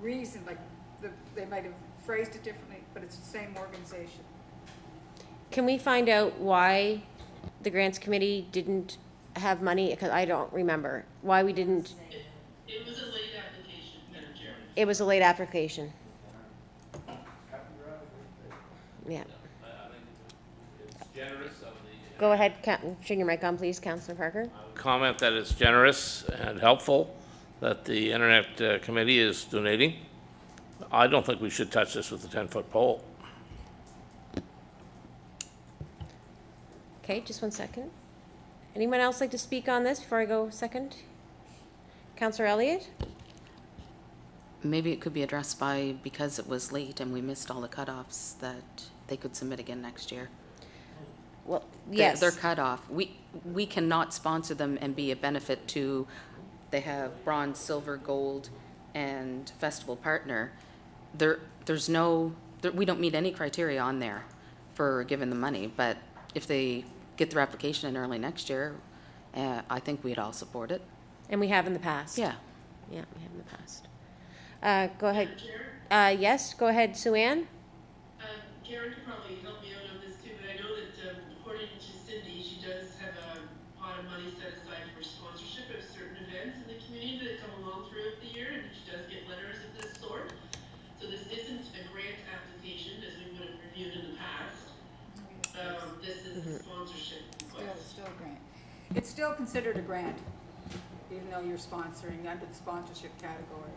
reason, like they might have phrased it differently, but it's the same organization. Can we find out why the grants committee didn't have money? Because I don't remember why we didn't. It was a late application, Madam Chair. It was a late application. Yeah. It's generous of the. Go ahead, turn your mic on, please, Councillor Parker. Comment that it's generous and helpful that the Internet Committee is donating. I don't think we should touch this with a 10-foot pole. Okay, just 1 second. Anyone else like to speak on this before I go second? Councillor Elliott? Maybe it could be addressed by, because it was late and we missed all the cutoffs, that they could submit again next year. Well, yes. They're cut off. We cannot sponsor them and be a benefit to, they have bronze, silver, gold, and festival partner. There's no, we don't meet any criteria on there for giving them money, but if they get their application in early next year, I think we'd all support it. And we have in the past. Yeah. Yeah, we have in the past. Go ahead. Chair? Yes, go ahead, Sue Ann. Karen could probably help me out on this too, but I know that according to Cindy, she does have a pot of money set aside for sponsorship of certain events in the community that come along throughout the year, and she does get letters of this sort. So this isn't a grant application as we would have reviewed in the past. This is a sponsorship request. Still a grant. It's still considered a grant, even though you're sponsoring under the sponsorship category.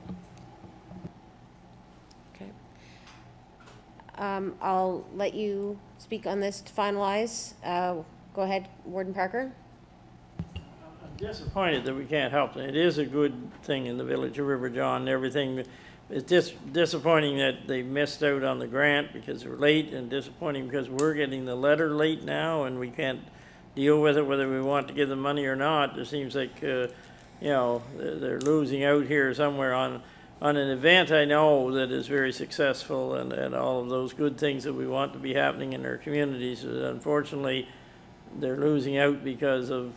Okay. I'll let you speak on this to finalize. Go ahead, Warden Parker. I'm disappointed that we can't help them. It is a good thing in the village of River John and everything. It's disappointing that they missed out on the grant because they're late, and disappointing because we're getting the letter late now and we can't deal with it whether we want to give them money or not. It seems like, you know, they're losing out here somewhere on an event I know that is very successful and all of those good things that we want to be happening in our communities. Unfortunately, they're losing out because of,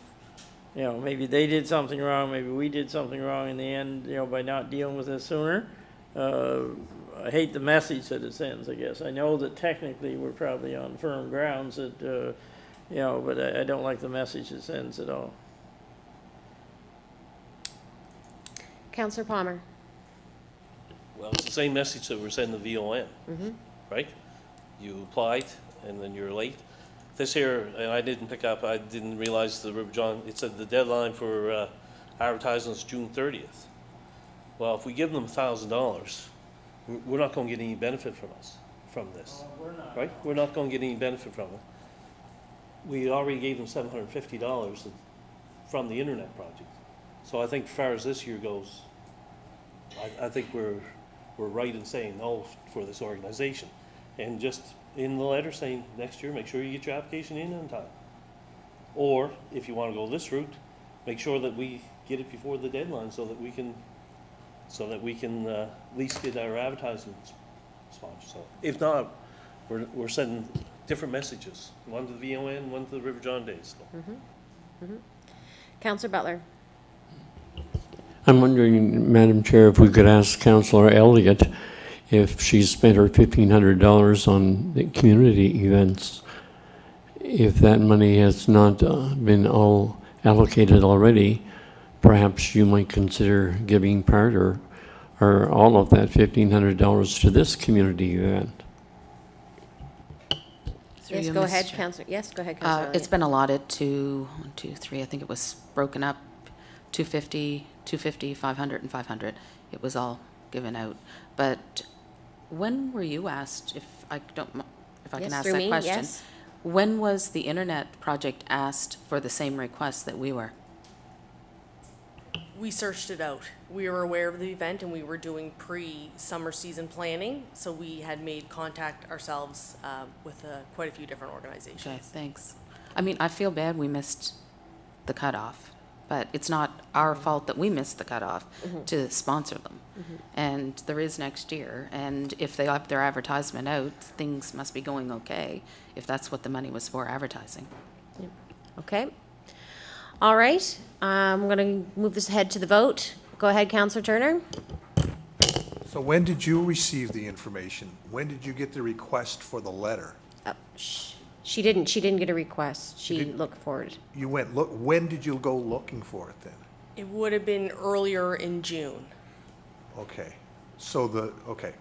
you know, maybe they did something wrong, maybe we did something wrong in the end, you know, by not dealing with it sooner. I hate the message that it sends, I guess. I know that technically we're probably on firm grounds that, you know, but I don't like the message it sends at all. Councillor Palmer. Well, it's the same message that we're sending the VOM, right? You applied and then you're late. This here, and I didn't pick up, I didn't realize the River John, it said the deadline for advertising is June 30th. Well, if we give them $1,000, we're not going to get any benefit from this, right? We're not going to get any benefit from it. We already gave them $750 from the internet project. So I think as far as this year goes, I think we're right in saying no for this organization. And just in the letter saying next year, make sure you get your application in on time. Or if you want to go this route, make sure that we get it before the deadline so that we can so that we can at least get our advertising spots. So if not, we're sending different messages, one to the VON, one to the River John Days. So. Councillor Butler. I'm wondering, Madam Chair, if we could ask Councillor Elliott if she's spent her $1,500 on the community events, if that money has not been all allocated already, perhaps you might consider giving part or all of that $1,500 to this community event. Yes, go ahead, Councillor. Yes, go ahead, Councillor. It's been allotted to 1, 2, 3, I think it was broken up, 250, 500, and 500. It was all given out. But when were you asked, if I can ask that question? Yes. When was the internet project asked for the same request that we were? We searched it out. We were aware of the event and we were doing pre-summer season planning, so we had made contact ourselves with quite a few different organizations. Okay, thanks. I mean, I feel bad we missed the cutoff, but it's not our fault that we missed the cutoff to sponsor them. And there is next year, and if they have their advertisement out, things must be going okay, if that's what the money was for, advertising. Okay. All right. I'm going to move this ahead to the vote. Go ahead, Councillor Turner. So when did you receive the information? When did you get the request for the letter? She didn't get a request. She didn't? looked for it. You went, look, when did you go looking for it then? It would have been earlier in June. Okay, so okay.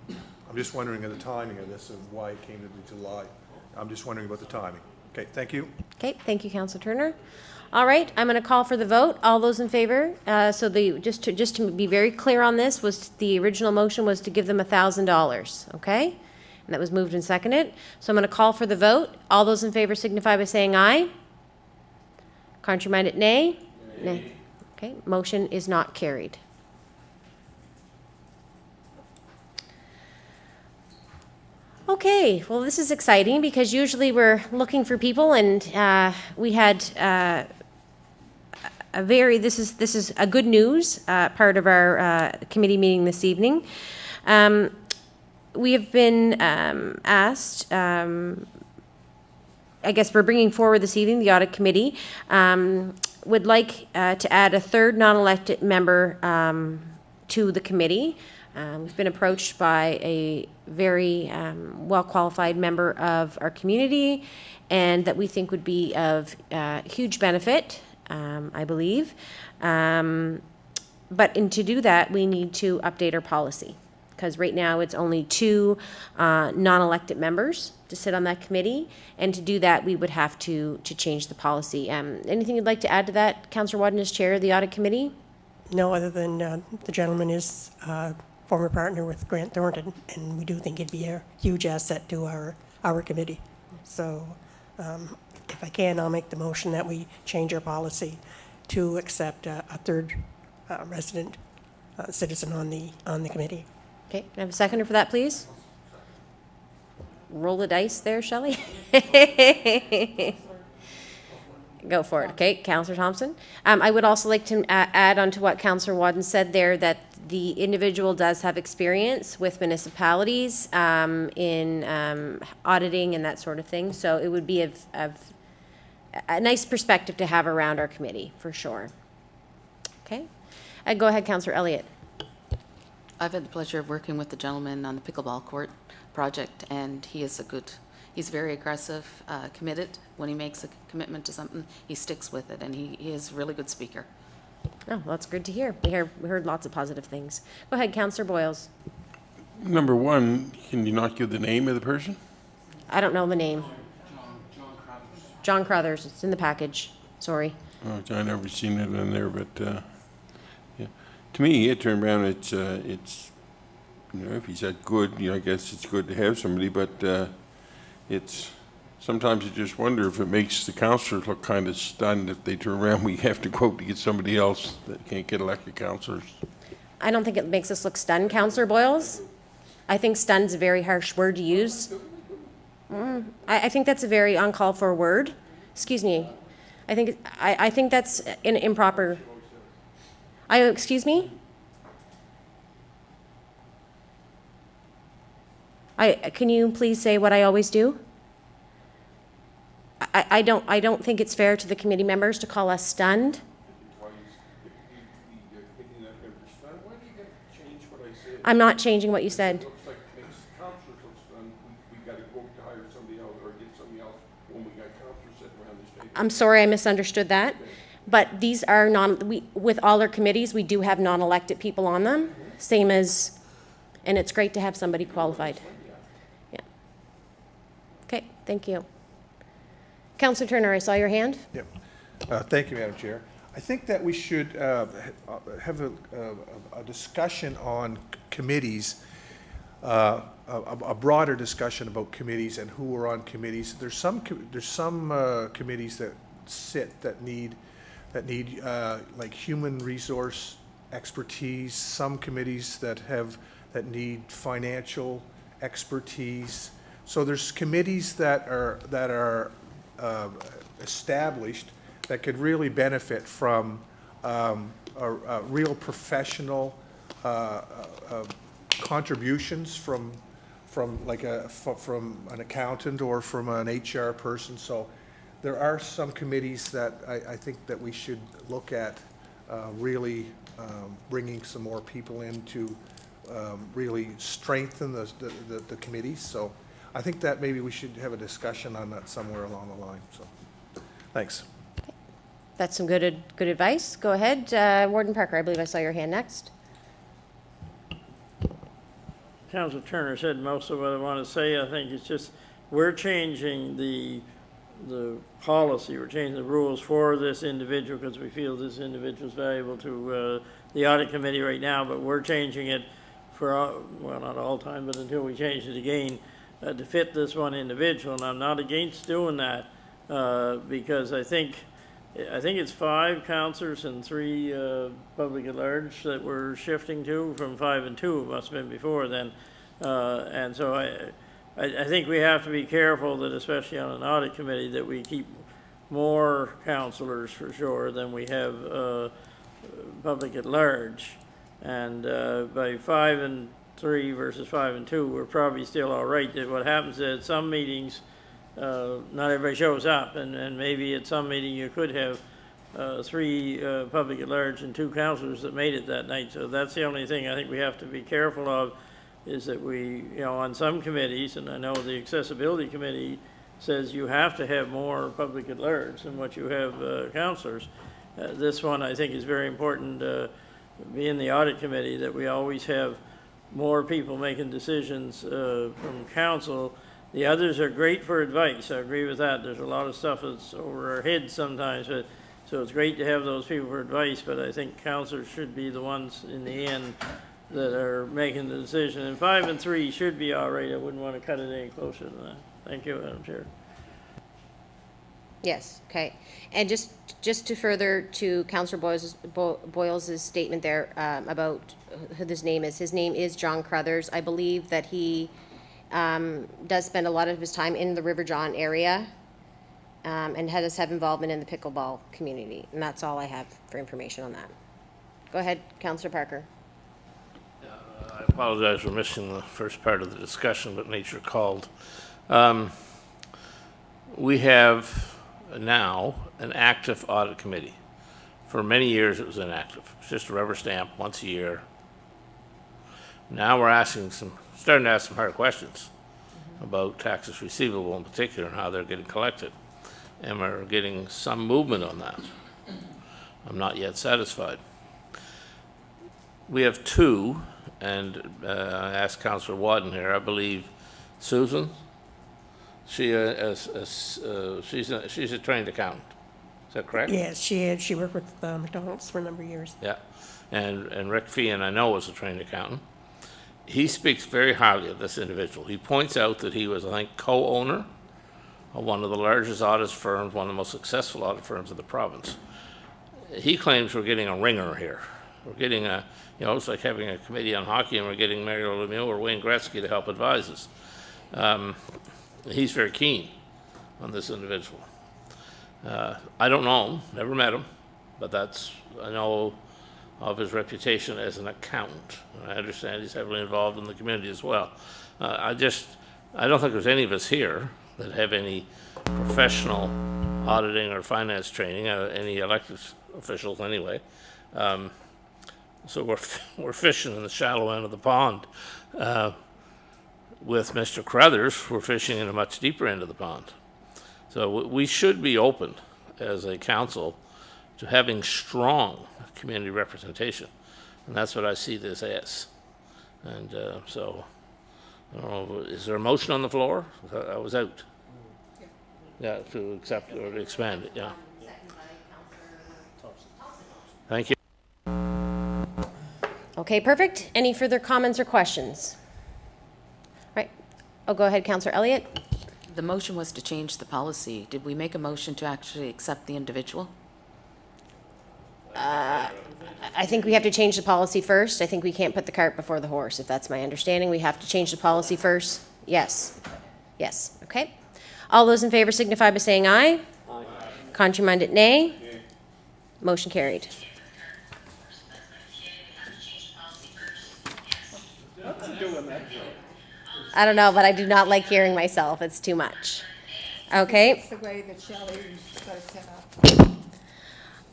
I'm just wondering of the timing of this and why it came to the July. I'm just wondering about the timing. Okay, thank you. Okay, thank you, Councillor Turner. All right, I'm going to call for the vote. All those in favor? Just to be very clear on this, was the original motion was to give them $1,000, okay? And that was moved and seconded. So I'm going to call for the vote. All those in favor signify by saying aye. Contrary-minded, nay? Nay. Okay, motion is not carried. Okay, well, this is exciting because usually we're looking for people, and we had this is a good news part of our committee meeting this evening. We have been asked, I guess we're bringing forward this evening, the audit committee would like to add a third non-elected member to the committee. We've been approached by a very well-qualified member of our community, and that we think would be of huge benefit, I believe. But to do that, we need to update our policy, because right now it's only 2 non-elected members to sit on that committee, and to do that, we would have to change the policy. Anything you'd like to add to that, Councillor Wadden, as chair of the audit committee? No, other than the gentleman is former partner with Grant Thornton, and we do think it'd be a huge asset to our committee. So if I can, I'll make the motion that we change our policy to accept a third resident citizen on the committee. Okay, can I have a seconder for that, please? Roll the dice there, Shelley. Go for it. Okay, Councillor Thompson. I would also like to add on to what Councillor Wadden said there, that the individual does have experience with municipalities in auditing and that sort of thing. So it would be of a nice perspective to have around our committee, for sure. Okay. Go ahead, Councillor Elliott. I've had the pleasure of working with the gentleman on the pickleball court project, and he's very aggressive, committed. When he makes a commitment to something, he sticks with it, and he is a really good speaker. Oh, well, that's good to hear. We heard lots of positive things. Go ahead, Councillor Boyles. Number one, can you not give the name of the person? I don't know the name. John Crothers. It's in the package. Sorry. Oh, I've never seen it in there, but yeah. To me, it turned around. It's if he's that good, I guess it's good to have somebody, but it's sometimes you just wonder if it makes the councillors look kind of stunned if they turn around. We have to quote to get somebody else that can't get elected councillors. I don't think it makes us look stunned, Councillor Boyles. I think stunned is a very harsh word to use. I think that's a very uncalled for word. Excuse me. I think that's an improper. Excuse me? Can you please say what I always do? I don't think it's fair to the committee members to call us stunned. I'm not changing what you said. Looks like it makes councillors look stunned. We gotta go to hire somebody else or get somebody else when we got councillors sitting around this table. I'm sorry, I misunderstood that. But these are with all our committees, we do have non-elected people on them, same as, and it's great to have somebody qualified. Yeah. Okay, thank you. Councillor Turner, I saw your hand. Yep. Thank you, Madam Chair. I think that we should have a discussion on committees, a broader discussion about committees and who are on committees. There's some committees that sit that need like human resource expertise. Some committees that need financial expertise. So there's committees that are established that could really benefit from a real professional contributions from an accountant or from an HR person. So there are some committees that I think that we should look at really bringing some more people in to really strengthen the committees. So I think that maybe we should have a discussion on that somewhere along the line. So thanks. That's some good advice. Go ahead, Warden Parker. I believe I saw your hand next. Councilor Turner said most of what I want to say. I think it's just we're changing the policy, we're changing the rules for this individual because we feel this individual is valuable to the audit committee right now, but we're changing it for, well, not all time, but until we change it again to fit this one individual. And I'm not against doing that because I think it's 5 councillors and 3 public at large that we're shifting to from 5 and 2. It must have been before then. And so I think we have to be careful that, especially on an audit committee, that we keep more councillors for sure than we have public at large. And by 5 and 3 versus 5 and 2, we're probably still all right. What happens is at some meetings, not everybody shows up, and maybe at some meeting you could have 3 public at large and 2 councillors that made it that night. So that's the only thing I think we have to be careful of, is that we, on some committees, and I know the accessibility committee says you have to have more public at large than what you have councillors. This one I think is very important, being the audit committee, that we always have more people making decisions from council. The others are great for advice. I agree with that. There's a lot of stuff that's over our heads sometimes, so it's great to have those people for advice, but I think councillors should be the ones in the end that are making the decision. And 5 and 3 should be all right. I wouldn't want to cut it any closer than that. Thank you, Madam Chair. Yes, okay. And just to further to Councillor Boyles' statement there about who his name is John Crothers. I believe that he does spend a lot of his time in the River John area and does have involvement in the pickleball community. And that's all I have for information on that. Go ahead, Councillor Parker. I apologize for missing the first part of the discussion, but nature called. We have now an active audit committee. For many years it was inactive. It's just a rubber stamp once a year. Now we're starting to ask some hard questions about taxes receivable in particular and how they're getting collected. And we're getting some movement on that. I'm not yet satisfied. We have 2, and I asked Councillor Wadden here, I believe Susan, she's a trained accountant. Is that correct? Yes, she worked with MacDonald's for a number of years. Yeah, and Rick Feehan, I know, was a trained accountant. He speaks very highly of this individual. He points out that he was, I think, co-owner of one of the largest audit firms, one of the most successful audit firms in the province. He claims we're getting a ringer here. We're getting it's like having a committee on hockey and we're getting Mario Lemieux or Wayne Gretzky to help advise us. He's very keen on this individual. I don't know him, never met him, but I know of his reputation as an accountant. I understand he's heavily involved in the community as well. I don't think there's any of us here that have any professional auditing or finance training, any elected officials anyway. So we're fishing in the shallow end of the pond. With Mr. Crothers, we're fishing in a much deeper end of the pond. So we should be open as a council to having strong community representation. And that's what I see this as. And so, I don't know, is there a motion on the floor? I was out. Yeah, to accept or to expand it, yeah. Thank you. Okay, perfect. Any further comments or questions? Right. Oh, go ahead, Councillor Elliott. The motion was to change the policy. Did we make a motion to actually accept the individual? I think we have to change the policy first. I think we can't put the cart before the horse, if that's my understanding. We have to change the policy first. Yes. Yes. Okay. All those in favor signify by saying aye. Aye. Contrary-minded, nay. Motion carried. I don't know, but I do not like hearing myself. It's too much. Okay. It's the way that Shelley got it set up.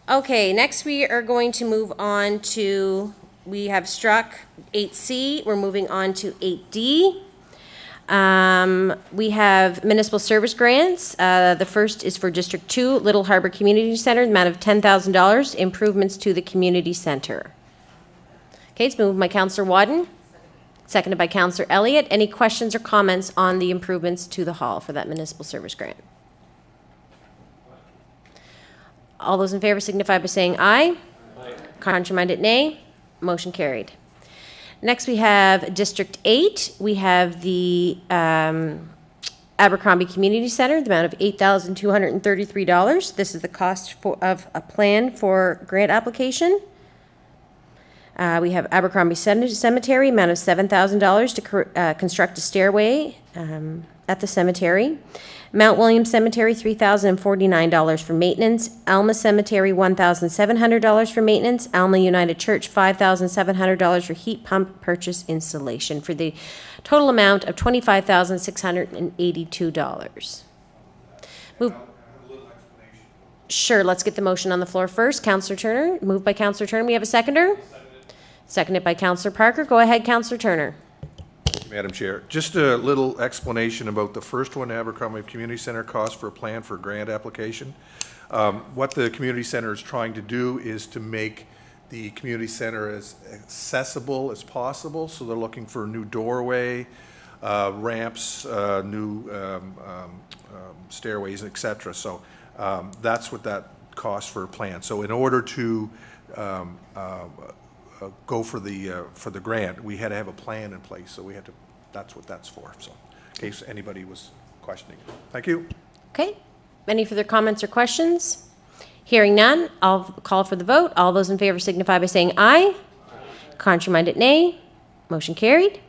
Okay, next we are going to move on to, we have struck 8C. We're moving on to 8D. We have municipal service grants. The first is for District 2, Little Harbor Community Center, the amount of $10,000, improvements to the community center. Okay, it's moved by Councillor Wadden, seconded by Councillor Elliott. Any questions or comments on the improvements to the hall for that municipal service grant? All those in favor signify by saying aye. Aye. Contrary-minded, nay. Motion carried. Next, we have District 8. We have the Abercrombie Community Center, the amount of $8,233. This is the cost of a plan for grant application. We have Abercrombie Cemetery, amount of $7,000 to construct a stairway at the cemetery. Mount William Cemetery, $3,049 for maintenance. Alma Cemetery, $1,700 for maintenance. Alma United Church, $5,700 for heat pump purchase installation, for the total amount of $25,682. Sure, let's get the motion on the floor first. Councillor Turner, moved by Councillor Turner. We have a seconder? Seconded by Councillor Parker. Go ahead, Councillor Turner. Madam Chair, just a little explanation about the first one, Abercrombie Community Center cost for a plan for grant application. What the community center is trying to do is to make the community center as accessible as possible. So they're looking for a new doorway, ramps, new stairways, etc. So that's what that costs for a plan. So in order to go for the grant, we had to have a plan in place. So we had to. That's what that's for. So, in case anybody was questioning. Thank you. Okay. Any further comments or questions? Hearing none, I'll call for the vote. All those in favor signify by saying aye. Aye. Contrary-minded, nay. Motion carried.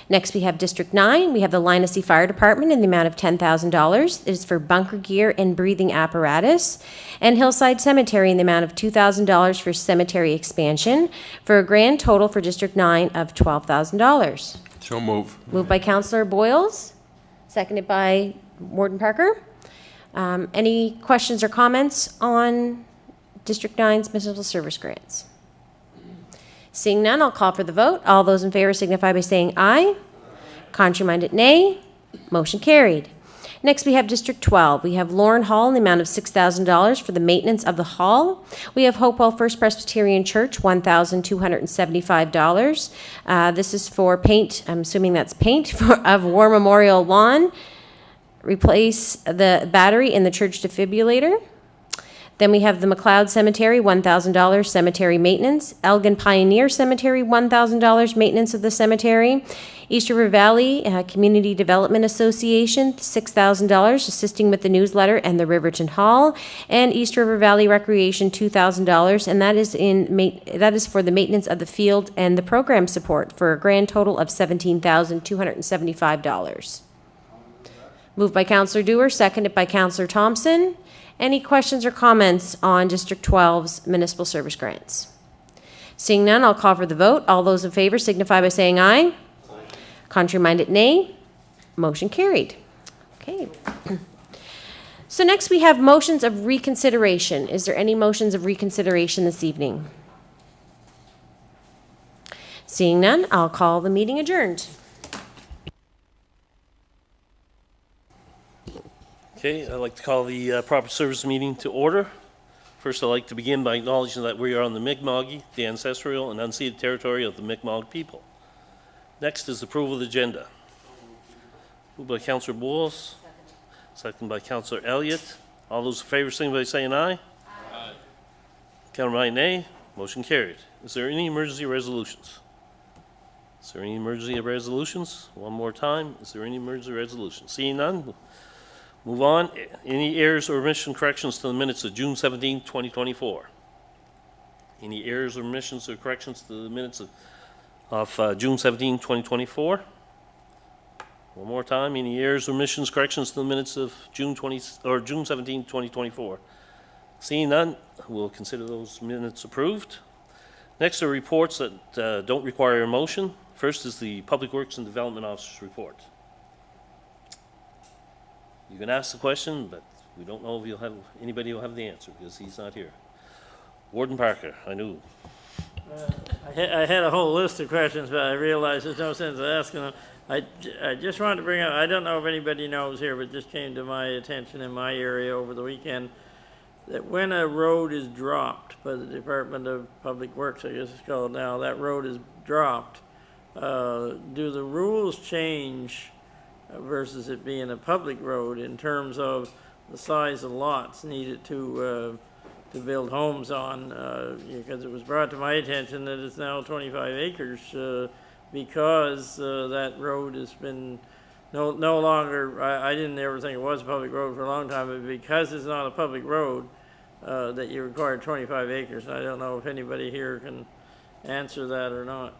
Next, we have District 9. We have the Lynacy Fire Department in the amount of $10,000. It is for bunker gear and breathing apparatus. And Hillside Cemetery in the amount of $2,000 for cemetery expansion, for a grand total for District 9 of $12,000. So move. Moved by Councillor Boyles, seconded by Warden Parker. Any questions or comments on District 9's municipal service grants? Seeing none, I'll call for the vote. All those in favor signify by saying aye. Contrary-minded, nay. Motion carried. Next, we have District 12. We have Lauren Hall in the amount of $6,000 for the maintenance of the hall. We have Hopewell First Presbyterian Church, $1,275. This is for paint, I'm assuming that's paint, of War Memorial Lawn. Replace the battery in the church defibrillator. Then we have the McLeod Cemetery, $1,000 cemetery maintenance. Elgin Pioneer Cemetery, $1,000 maintenance of the cemetery. East River Valley Community Development Association, $6,000 assisting with the newsletter and the Riverton Hall. And East River Valley Recreation, $2,000, and that is for the maintenance of the field and the program support, for a grand total of $17,275. Moved by Councillor Dewar, seconded by Councillor Thompson. Any questions or comments on District 12's municipal service grants? Seeing none, I'll call for the vote. All those in favor signify by saying aye. Contrary-minded, nay. Motion carried. Okay. So next we have motions of reconsideration. Is there any motions of reconsideration this evening? Seeing none, I'll call the meeting adjourned. Okay, I'd like to call the proper service meeting to order. First, I'd like to begin by acknowledging that we are on the Mi'kmaq, the ancestral and unceded territory of the Mi'kmaq people. Next is approval of the agenda. Moved by Councillor Bowles, second by Councillor Elliott. All those in favor, signify by saying aye. Aye. Counter-minded, nay. Motion carried. Is there any emergency resolutions? Is there any emergency resolutions? One more time. Is there any emergency resolutions? Seeing none, move on. Any errors or omission corrections to the minutes of June 17, 2024? Any errors or omissions or corrections to the minutes of June 17, 2024? One more time. Any errors or omissions corrections to the minutes of June 17, 2024? Seeing none, we'll consider those minutes approved. Next are reports that don't require a motion. First is the Public Works and Development Officer's report. You can ask the question, but we don't know if anybody will have the answer because he's not here. Warden Parker, I knew. I had a whole list of questions, but I realized there's no sense of asking them. I just wanted to bring up, I don't know if anybody knows here, but it just came to my attention in my area over the weekend, that when a road is dropped by the Department of Public Works, I guess it's called now, that road is dropped, do the rules change versus it being a public road in terms of the size of lots needed to build homes on? Because it was brought to my attention that it's now 25 acres because that road has been no longer, I didn't ever think it was a public road for a long time, but because it's not a public road, that you require 25 acres. And I don't know if anybody here can answer that or not.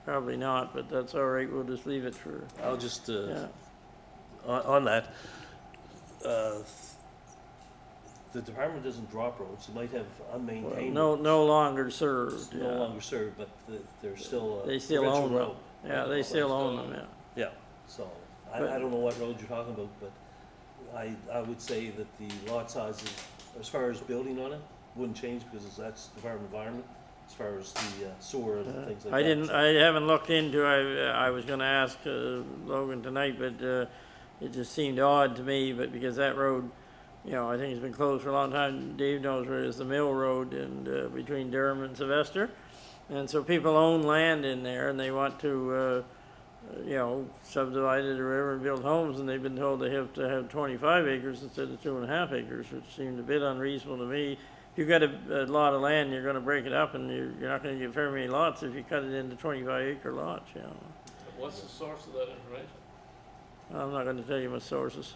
Probably not, but that's all right. We'll just leave it for. I'll just, yeah. on that, the department doesn't drop roads. It might have unmaintained. Well, no longer served. No longer served, but they're still they still own them. Road. Yeah, they still own them. Yeah. Yeah. So I don't know what road you're talking about, but I would say that the lot sizes, as far as building on it, wouldn't change because that's Department of Environment. As far as the sewer and things like that. I haven't looked into. I was going to ask Logan tonight, but it just seemed odd to me. But because that road, I think it's been closed for a long time. Dave knows where it is, the Mill Road, and between Durham and Sylvester, and so people own land in there, and they want to, subdivide it or whatever and build homes, and they've been told they have to have 25 acres instead of 2.5 acres, which seemed a bit unreasonable to me. If you've got a lot of land, you're going to break it up, and you're not going to get very many lots if you cut it into 25-acre lots, What's the source of that information? I'm not going to tell you my sources.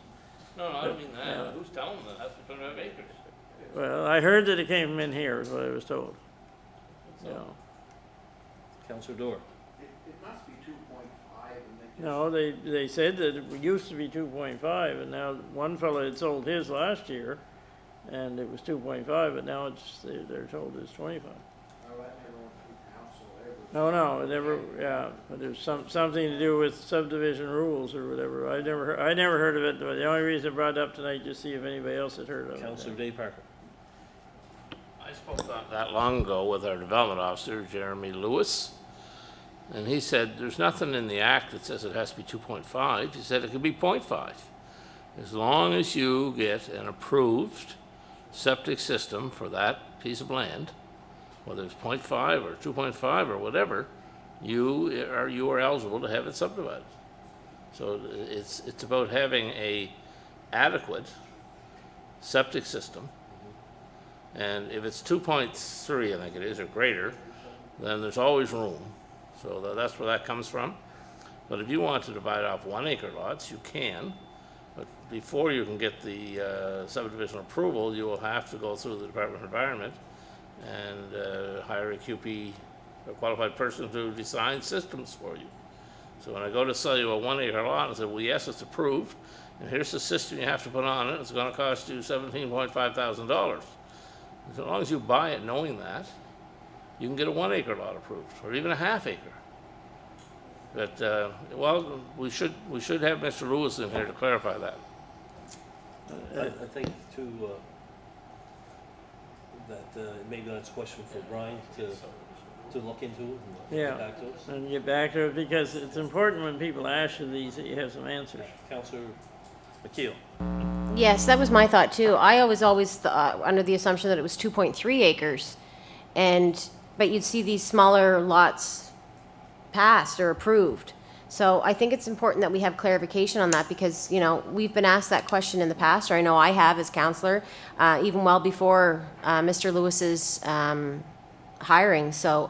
No, I don't mean that. Who's telling them that? That's 25 acres. Well, I heard that it came from in here, is what I was told. Councillor Dorr. It must be 2.5. No, they said that it used to be 2.5, and now one fellow had sold his last year, and it was 2.5, but now they're told it's 25. Oh, that never went through council ever. No, it never, yeah, but there's something to do with subdivision rules or whatever. I never heard of it, but the only reason I brought it up tonight, just see if anybody else had heard of it. Councillor Dave Parker. I spoke not that long ago with our development officer, Jeremy Lewis, and he said there's nothing in the act that says it has to be 2.5. He said it could be 0.5. As long as you get an approved septic system for that piece of land, whether it's 0.5 or 2.5 or whatever, you are eligible to have it subdivided. So it's about having a adequate septic system, and if it's 2.3, I think it is, or greater, then there's always room. So that's where that comes from. But if you want to divide off 1-acre lots, you can. But before you can get the subdivision approval, you will have to go through the Department of Environment and hire a QP, a qualified person to design systems for you. So when I go to sell you a 1-acre lot, I say, well, yes, it's approved, and here's the system you have to put on it. It's going to cost you $17,500. As long as you buy it knowing that, you can get a 1 acre lot approved, or even a half acre. But, well, we should have Mr. Lewis in here to clarify that. I think too, that maybe that's a question for Brian to look into and get back to us. And get back to it, because it's important when people ask you these that you have some answers. Councillor McKeel. Yes, that was my thought too. I was always under the assumption that it was 2.3 acres, but you'd see these smaller lots passed or approved. So I think it's important that we have clarification on that, because, you know, we've been asked that question in the past, or I know I have as councillor, even well before Mr. Lewis's hiring. So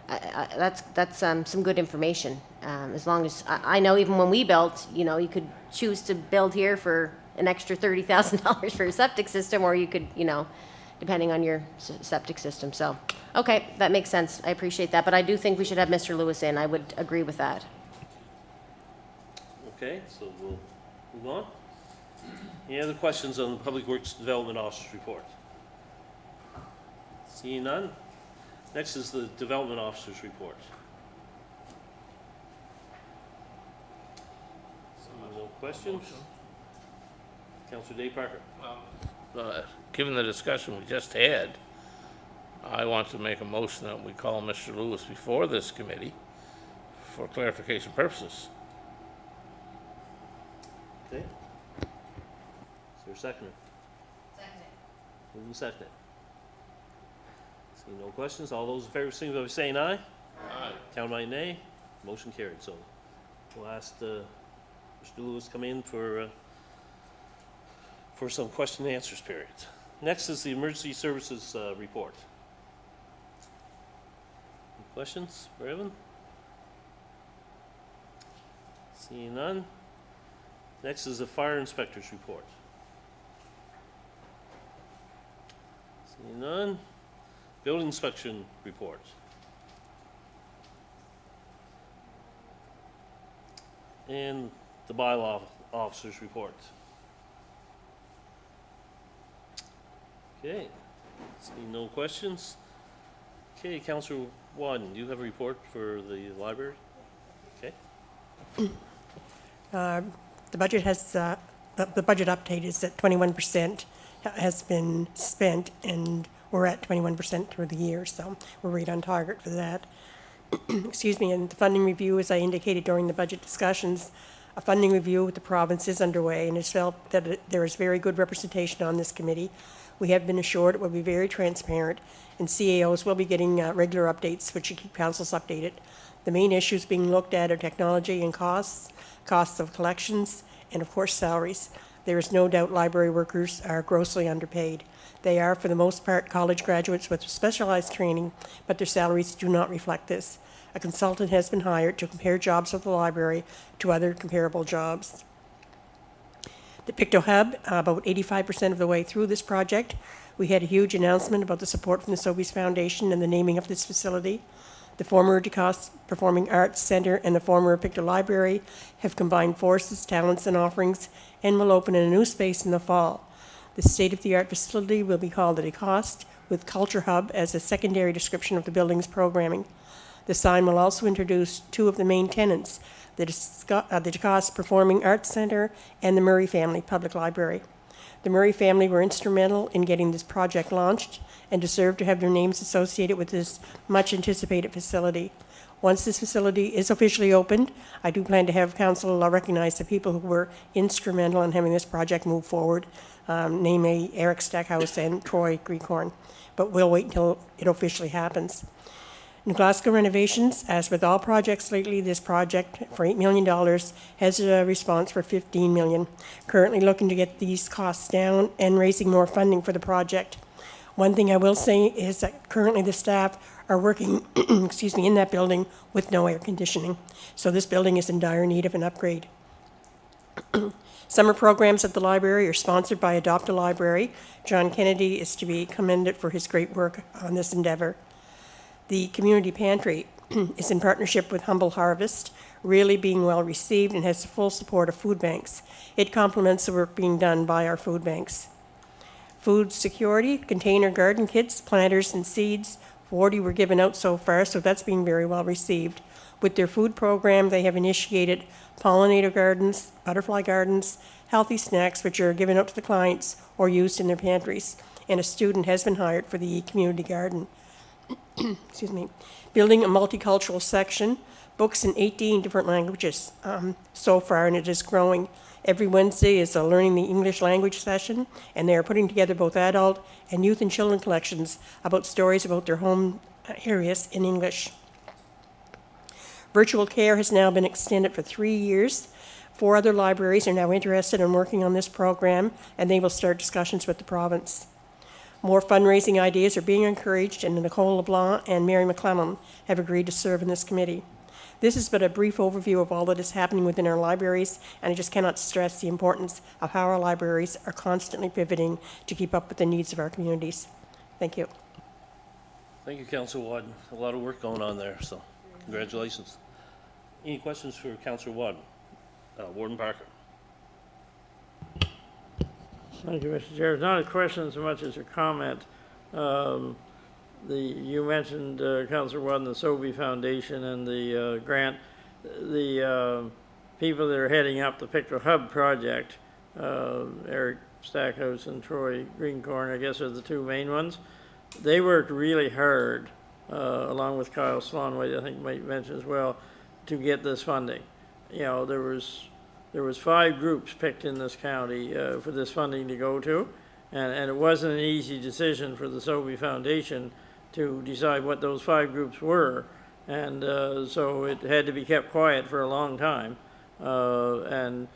that's some good information. As long as I know, even when we built, you know, you could choose to build here for an extra $30,000 for a septic system, or you could, you know, depending on your septic system. So, okay, that makes sense. I appreciate that. But I do think we should have Mr. Lewis in. I would agree with that. Okay, so we'll move on. Any other questions on the Public Works Development Officer's report? Seeing none. Next is the Development Officer's report. No questions? Councillor Dave Parker. Given the discussion we just had, I want to make a motion that we call Mr. Lewis before this committee for clarification purposes. Okay. Is there a seconder? Second. Moving second. Seeing no questions, all those in favor signify by saying aye. Aye. Count by nay. Motion carried. So we'll ask Mr. Lewis come in for some question and answers period. Next is the Emergency Services report. Any questions for Evan? Seeing none. Next is the Fire Inspector's report. Seeing none. Building Inspection report. And the Bylaw Officer's report. Okay, seeing no questions. Okay, Councillor Wadden, do you have a report for the library? Okay. The budget has, the budget update is that 21% has been spent, and we're at 21% through the year, so we're right on target for that. Excuse me, and the funding review, as I indicated during the budget discussions, a funding review with the province is underway, and it's felt that there is very good representation on this committee. We have been assured it will be very transparent, and CAOs will be getting regular updates, which should keep councils updated. The main issues being looked at are technology and costs of collections, and of course salaries. There is no doubt library workers are grossly underpaid. They are, for the most part, college graduates with specialized training, but their salaries do not reflect this. A consultant has been hired to compare jobs at the library to other comparable jobs. The Pictou Hub, about 85% of the way through this project. We had a huge announcement about the support from the Sobeys Foundation and the naming of this facility. The former DeCoste Performing Arts Centre and the former Pictou Library have combined forces, talents, and offerings, and will open in a new space in the fall. The state-of-the-art facility will be called the DeCoste, with Culture Hub as a secondary description of the building's programming. The sign will also introduce two of the main tenants, the DeCoste Performing Arts Centre and the Murray Family Public Library. The Murray family were instrumental in getting this project launched and deserve to have their names associated with this much-anticipated facility. Once this facility is officially opened, I do plan to have council recognize the people who were instrumental in having this project move forward, namely Eric Stackhouse and Troy Greenhorn. But we'll wait until it officially happens. In Glasgow renovations, as with all projects lately, this project for $8 million has a response for $15 million. Currently looking to get these costs down and raising more funding for the project. One thing I will say is that currently the staff are working excuse me, in that building with no air conditioning. So this building is in dire need of an upgrade. Summer programs at the library are sponsored by Adopt a Library. John Kennedy is to be commended for his great work on this endeavor. The community pantry is in partnership with Humble Harvest, really being well received and has the full support of food banks. It complements the work being done by our food banks. Food security, container garden kits, planters and seeds 40 were given out so far, so that's being very well received. With their food program, they have initiated pollinator gardens, butterfly gardens, healthy snacks, which are given out to the clients or used in their pantries. And a student has been hired for the community garden. Excuse me. Building a multicultural section, books in 18 different languages so far, and it is growing. Every Wednesday is a learning the English language session, and they are putting together both adult and youth and children collections about stories about their home areas in English. Virtual care has now been extended for 3 years. 4 other libraries are now interested in working on this program, and they will start discussions with the province. More fundraising ideas are being encouraged, and Nicole LeBlanc and Mary McClellan have agreed to serve in this committee. This is but a brief overview of all that is happening within our libraries, and I just cannot stress the importance of how our libraries are constantly pivoting to keep up with the needs of our communities. Thank you. Thank you, Councillor Wadden. A lot of work going on there, so congratulations. Any questions for Councillor Wadden? Warden Parker. Thank you, Mr. Chair. It's not a question so much as a comment. You mentioned, Councillor Wadden, the Sobey Foundation and the grant. The people that are heading up the Pictou Hub project, Eric Stackhouse and Troy Greencorn, I guess are the 2 main ones. They worked really hard, along with Kyle Slonway, I think might mention as well, to get this funding. You know, there was 5 groups picked in this county for this funding to go to, and it wasn't an easy decision for the Sobey Foundation to decide what those 5 groups were, and so it had to be kept quiet for a long time, and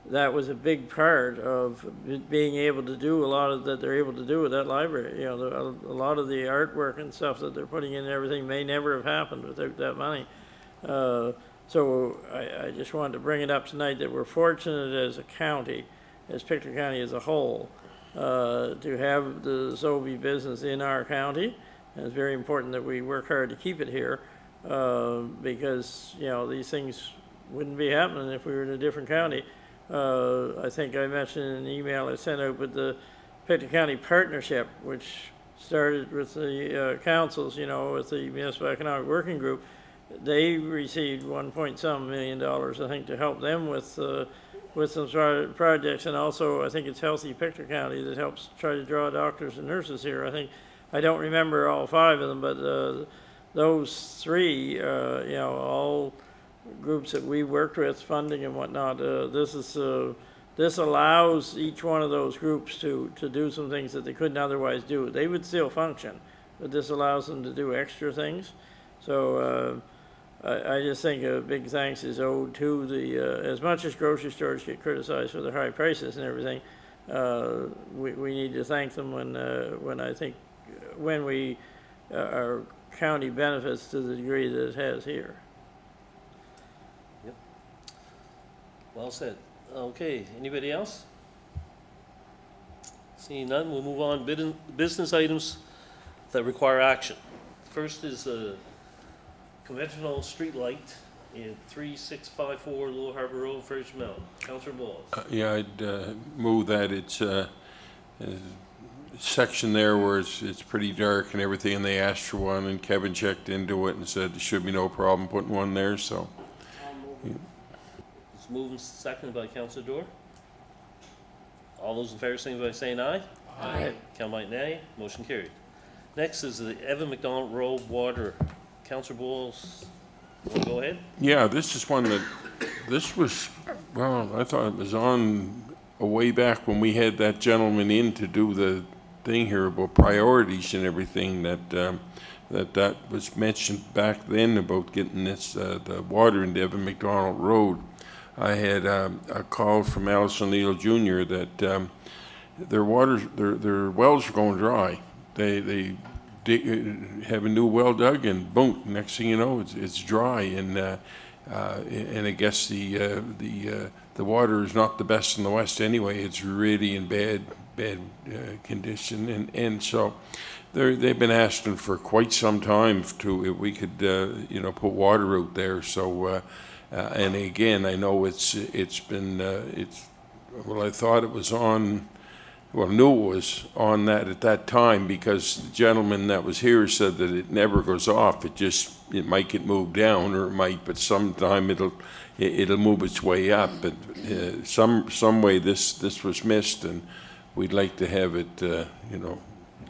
that was a big part of being able to do a lot of that they're able to do with that library. You know, a lot of the artwork and stuff that they're putting in and everything may never have happened without that money. So I just wanted to bring it up tonight that we're fortunate as a county, as Pictou County as a whole, to have the Sobey business in our county. And it's very important that we work hard to keep it here, because, you know, these things wouldn't be happening if we were in a different county. I think I mentioned in an email I sent out with the Pictou County Partnership, which started with the councils, you know, with the Municipal Economic Working Group. They received $1.some million, I think, to help them with some projects, and also I think it's Healthy Pictou County that helps try to draw doctors and nurses here. I don't remember all 5 of them, but those 3, you know, all groups that we worked with, funding and whatnot. This allows each one of those groups to do some things that they couldn't otherwise do. They would still function, but this allows them to do extra things. So I just think a big thanks is owed to the, as much as grocery stores get criticized for their high prices and everything, we need to thank them when our county benefits to the degree that it has here. Yep. Well said. Okay, anybody else? Seeing none, we'll move on. Business items that require action. First is a conventional street light in 3654 Little Harbor Road, Fraser Mill. Councillor Bowles. Yeah, I'd move that. It's a section there where it's pretty dark and everything, and they asked for one, and Kevin checked into it and said there should be no problem putting one there, so. Yeah. It's moved and seconded by Councillor Dorr. All those in favor, signify by saying aye. Aye. Count by nay. Motion carried. Next is the Evan MacDonald Road water. Councillor Bowles, go ahead. Yeah, this is one that, this was, well, I thought it was on a way back when we had that gentleman in to do the thing here about priorities and everything, that was mentioned back then about getting this, the water into Evan MacDonald Road. I had a call from Alice O'Neill Jr. that their wells are going dry. They have a new well dug, and boom, next thing you know, it's dry, and I guess the water is not the best in the West anyway. It's really in bad condition, and so they've been asking for quite some time if we could put water out there. So and again, I know it's been well, I thought it was on well, knew it was on that at that time, because the gentleman that was here said that it never goes off. It might get moved down, or it might, but sometime it'll move its way up. But some way this was missed, and we'd like to have it,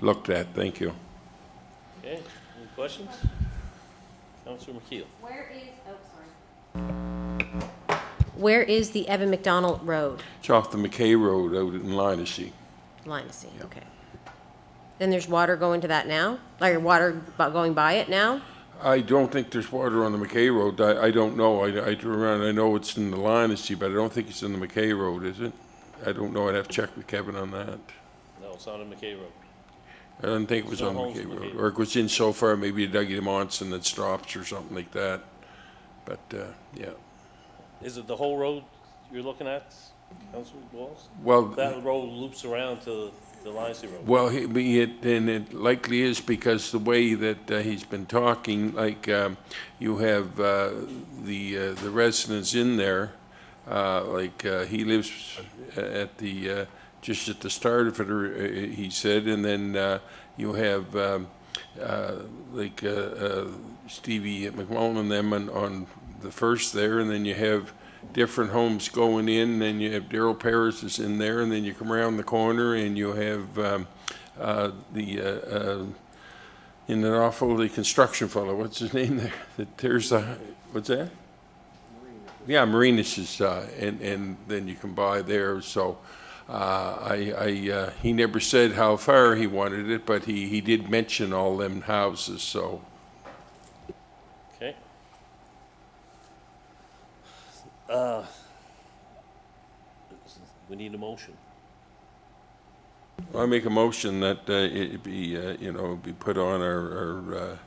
looked at. Thank you. Okay, any questions? Councillor McKeel. Where is the Evan MacDonald Road? It's off the McKay Road out in Lynacy. Lynacy, okay. Then there's water going to that now? Like water going by it now? I don't think there's water on the McKay Road. I don't know. I know it's in the Lynacy, but I don't think it's in the McKay Road, is it? I don't know. I'd have to check with Kevin on that. No, it's on the McKay Road. I don't think it was on McKay Road. Or it was in so far, maybe Dougie Monson that stops or something like that. But, yeah. Is it the whole road you're looking at, Councillor Walls? Well, that road loops around to the Lynacy Road. well, it likely is, because the way that he's been talking, like you have the residents in there, he lives at the just at the start of it, or he said, and then you have Stevie McMullen and them on the first there, and then you have different homes going in, and you have Daryl Paris is in there, and then you come around the corner and you have in an awful the construction fellow, what's his name there? There's what's that? Yeah, Marinas is, and then you can buy there. So he never said how far he wanted it, but he did mention all them houses. So. Okay. We need a motion. I make a motion that it be, be put on our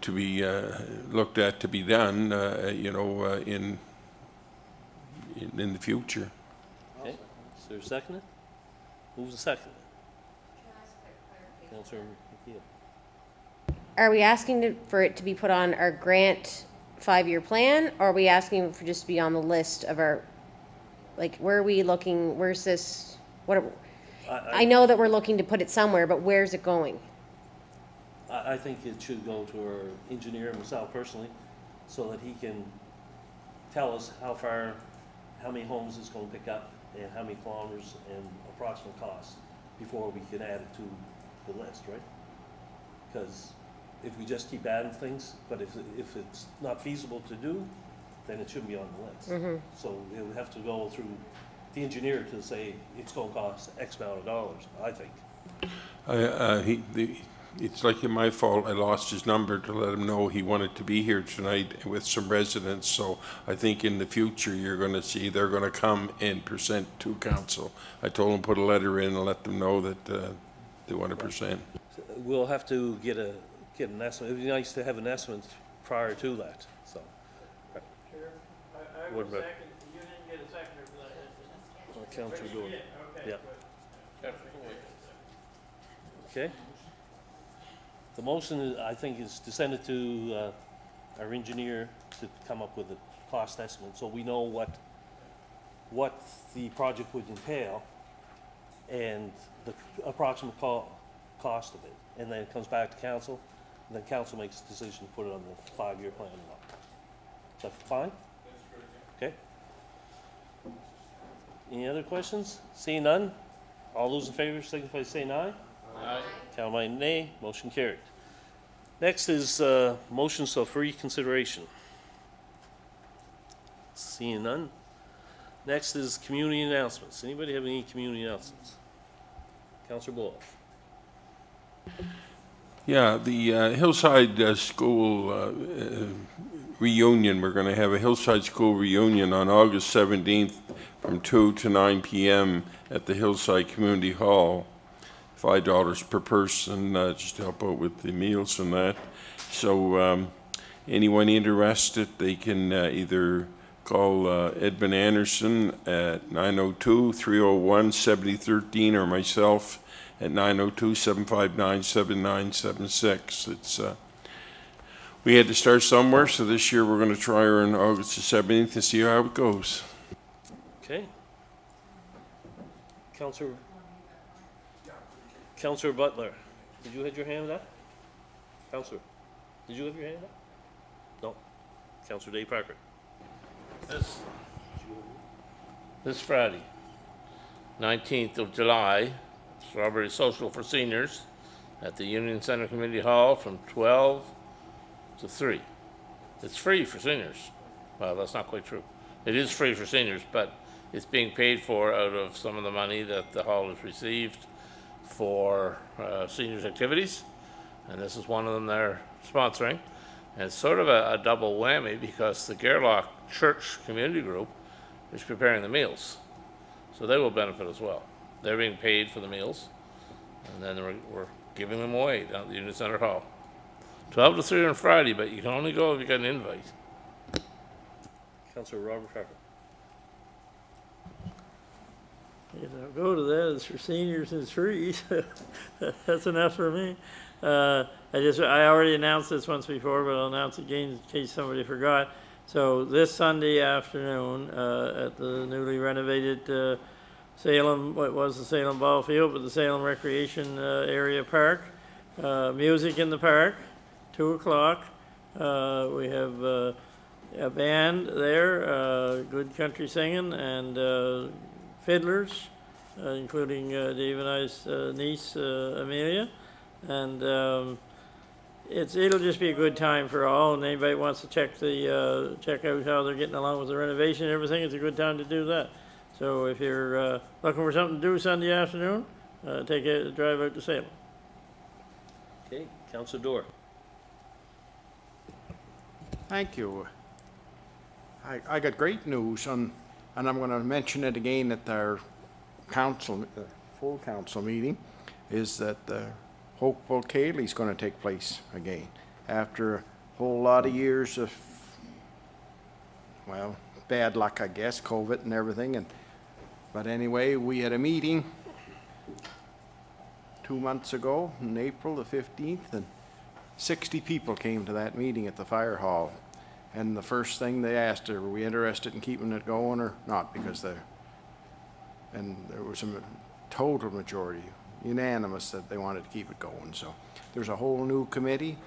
to be looked at to be done, in the future. Okay. Is there a second? Who's the second? Councillor McKeel. Are we asking for it to be put on our grant 5-year plan, or are we asking for just to be on the list of our, like, where are we looking, where's this, I know that we're looking to put it somewhere, but where's it going? I think it should go to our engineer, myself personally, so that he can tell us how far, how many homes it's going to pick up, and how many kilometers, and approximate cost, before we can add it to the list, right? Because if we just keep adding things, but if it's not feasible to do, then it shouldn't be on the list. Mm-hmm. So it would have to go through the engineer to say it's going to cost X amount of dollars, I think. It's like my fault. I lost his number to let him know he wanted to be here tonight with some residents. So I think in the future you're going to see they're going to come and present to council. I told them put a letter in and let them know that they want to present. We'll have to get an estimate. It'd be nice to have an estimate prior to that. So. Chair, I What would about- second, you didn't get a seconder for that. Councillor Gould. Okay. Yeah. Okay. The motion, I think, is to send it to our engineer to come up with a cost estimate, so we know what the project would entail and the approximate cost of it. And then it comes back to council, and then council makes a decision to put it on the 5-year plan or not. Is that fine? Okay. Any other questions? Seeing none? All those in favor signify by saying aye. Aye. Count by nay. Motion carried. Next is motions of reconsideration. Seeing none. Next is community announcements. Anybody have any community announcements? Councillor Bullock. Yeah, the Hillside School reunion, we're going to have a Hillside School reunion on August 17th from 2 to 9 p.m. at the Hillside Community Hall. $5 per person, just to help out with the meals and that. So anyone interested, they can either call Edmund Anderson at 902-301-7013 or myself at 902-759-7976. It's we had to start somewhere, so this year we're going to try her on August the 17th and see how it goes. Okay. Councillor Councillor Butler, did you have your hand up? Councillor, did you have your hand up? No. Councillor Dave Parker. This Friday, 19th of July, Strawberry Social for Seniors at the Union Center Community Hall from 12 to 3. It's free for seniors. Well, that's not quite true. It is free for seniors, but it's being paid for out of some of the money that the hall has received for seniors' activities, and this is one of them they're sponsoring. And it's sort of a double whammy because the Gerlach Church Community Group is preparing the meals, so they will benefit as well. They're being paid for the meals, and then we're giving them away down at the Union Center Hall. 12 to 3 on Friday, but you can only go if you get an invite. Councillor Robert Parker. If I'll go to that, it's for seniors, it's free. That's enough for me. I already announced this once before, but I'll announce it again in case somebody forgot. So this Sunday afternoon, at the newly renovated Salem, what was the Salem Ball Field, but the Salem Recreation Area Park, music in the park, 2 o'clock. We have a band there, good country singing, and fiddlers, including Dave and I's niece, Amelia. And it'll just be a good time for all, and anybody wants to check out how they're getting along with the renovation and everything, it's a good time to do that. So if you're looking for something to do Sunday afternoon, take a drive out to Salem. Okay, Councillor Dorr. Thank you. I got great news on, and I'm going to mention it again at our council, full council meeting, is that Hopeful Cayley's going to take place again after a whole lot of years of, well, bad luck, I guess, COVID and everything. But anyway, we had a meeting 2 months ago, on April the 15th, and 60 people came to that meeting at the fire hall. And the first thing they asked her, were we interested in keeping it going or not? Because and there was a total majority, unanimous, that they wanted to keep it going. So there's a whole new committee,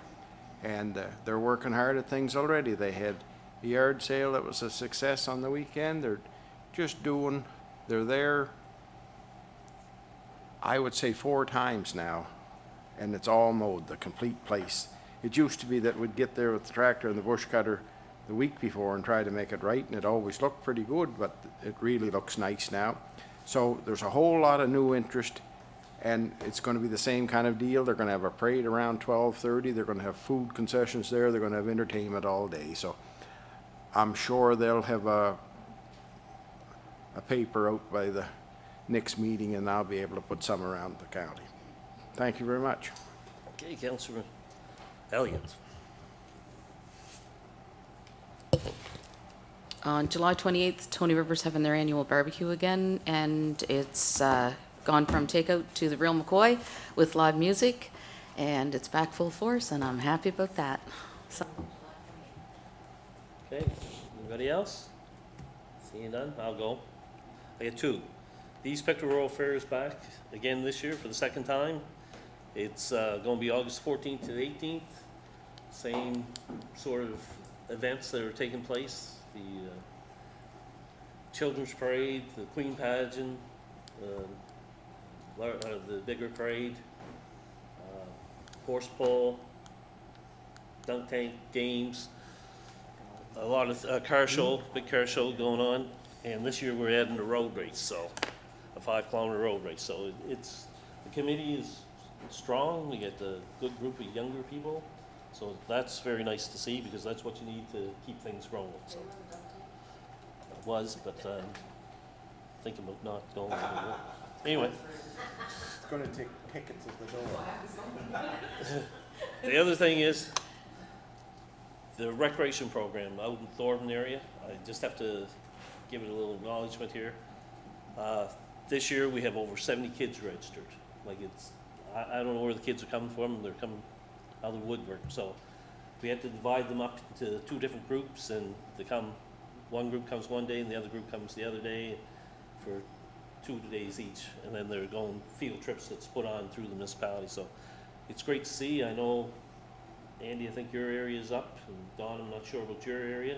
and they're working hard at things already. They had a yard sale that was a success on the weekend. They're just they're there, I would say 4 times now, and it's all mowed, the complete place. It used to be that we'd get there with the tractor and the bush cutter the week before and try to make it right, and it always looked pretty good, but it really looks nice now. So there's a whole lot of new interest, and it's going to be the same kind of deal. They're going to have a parade around 12:30. They're going to have food concessions there. They're going to have entertainment all day. So I'm sure they'll have a paper out by the next meeting, and I'll be able to put some around the county. Thank you very much. Okay, Councillor Elliott. On July 28th, Tony River's having their annual barbecue again, and it's gone from takeout to the real McCoy with live music, and it's back full force, and I'm happy about that. So. Okay, anybody else? Seeing none, I'll go. I get 2. The East Pictou Rural Fair is back again this year for the 2nd time. It's going to be August 14th to the 18th. Same sort of events that are taking place. The Children's Parade, the Queen Pageant, the bigger parade, horse pull, dunk tank games, a lot of car show, big car show going on. And this year we're adding a road race, so a 5-kilometer road race. So the committee is strong. We get a good group of younger people. So that's very nice to see, because that's what you need to keep things growing. So it was, but thinking about not going anymore. Anyway. It's going to take tickets at the door. The other thing is the recreation program out in Thornton area. I just have to give it a little acknowledgement here. This year we have over 70 kids registered. Like I don't know where the kids are coming from. They're coming out of the woodwork. So we had to divide them up into 2 different groups, and one group comes one day and the other group comes the other day for 2 days each, and then they're going field trips that's put on through the municipality, so it's great to see. I know, Andy, I think your area is up, and Don, I'm not sure about your area,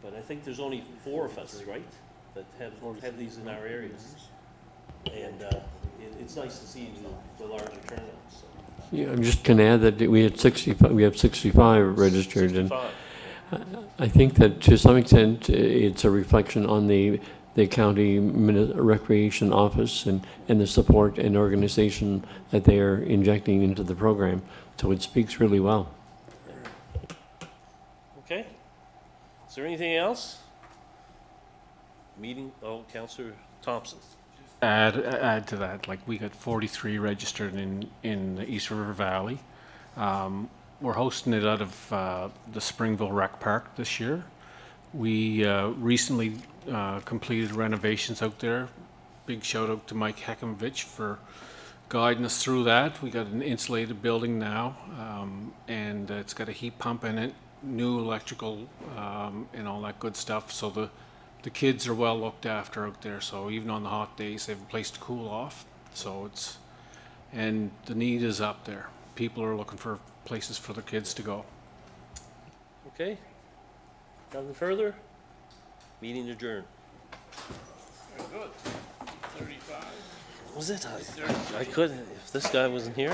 but I think there's only 4 of us, right, that have these in our areas. And it's nice to see the larger turnout, so. Yeah, I'm just going to add that we had 65, we have 65 registered, 65. and I think that to some extent it's a reflection on the county recreation office and the support and organization that they are injecting into the program. So it speaks really well. Okay. Is there anything else? Councillor Thompson. Add to that, like we got 43 registered in the East River Valley. We're hosting it out of the Springville Rec Park this year. We recently completed renovations out there. Big shout out to Mike Heckenvich for guiding us through that. We got an insulated building now, and it's got a heat pump in it, new electrical, and all that good stuff. So the kids are well looked after out there. So even on the hot days, they have a place to cool off. So and the need is up there. People are looking for places for their kids to go. Okay. Nothing further? Meeting adjourned. Very good. 35. Was it? I couldn't, if this guy wasn't here.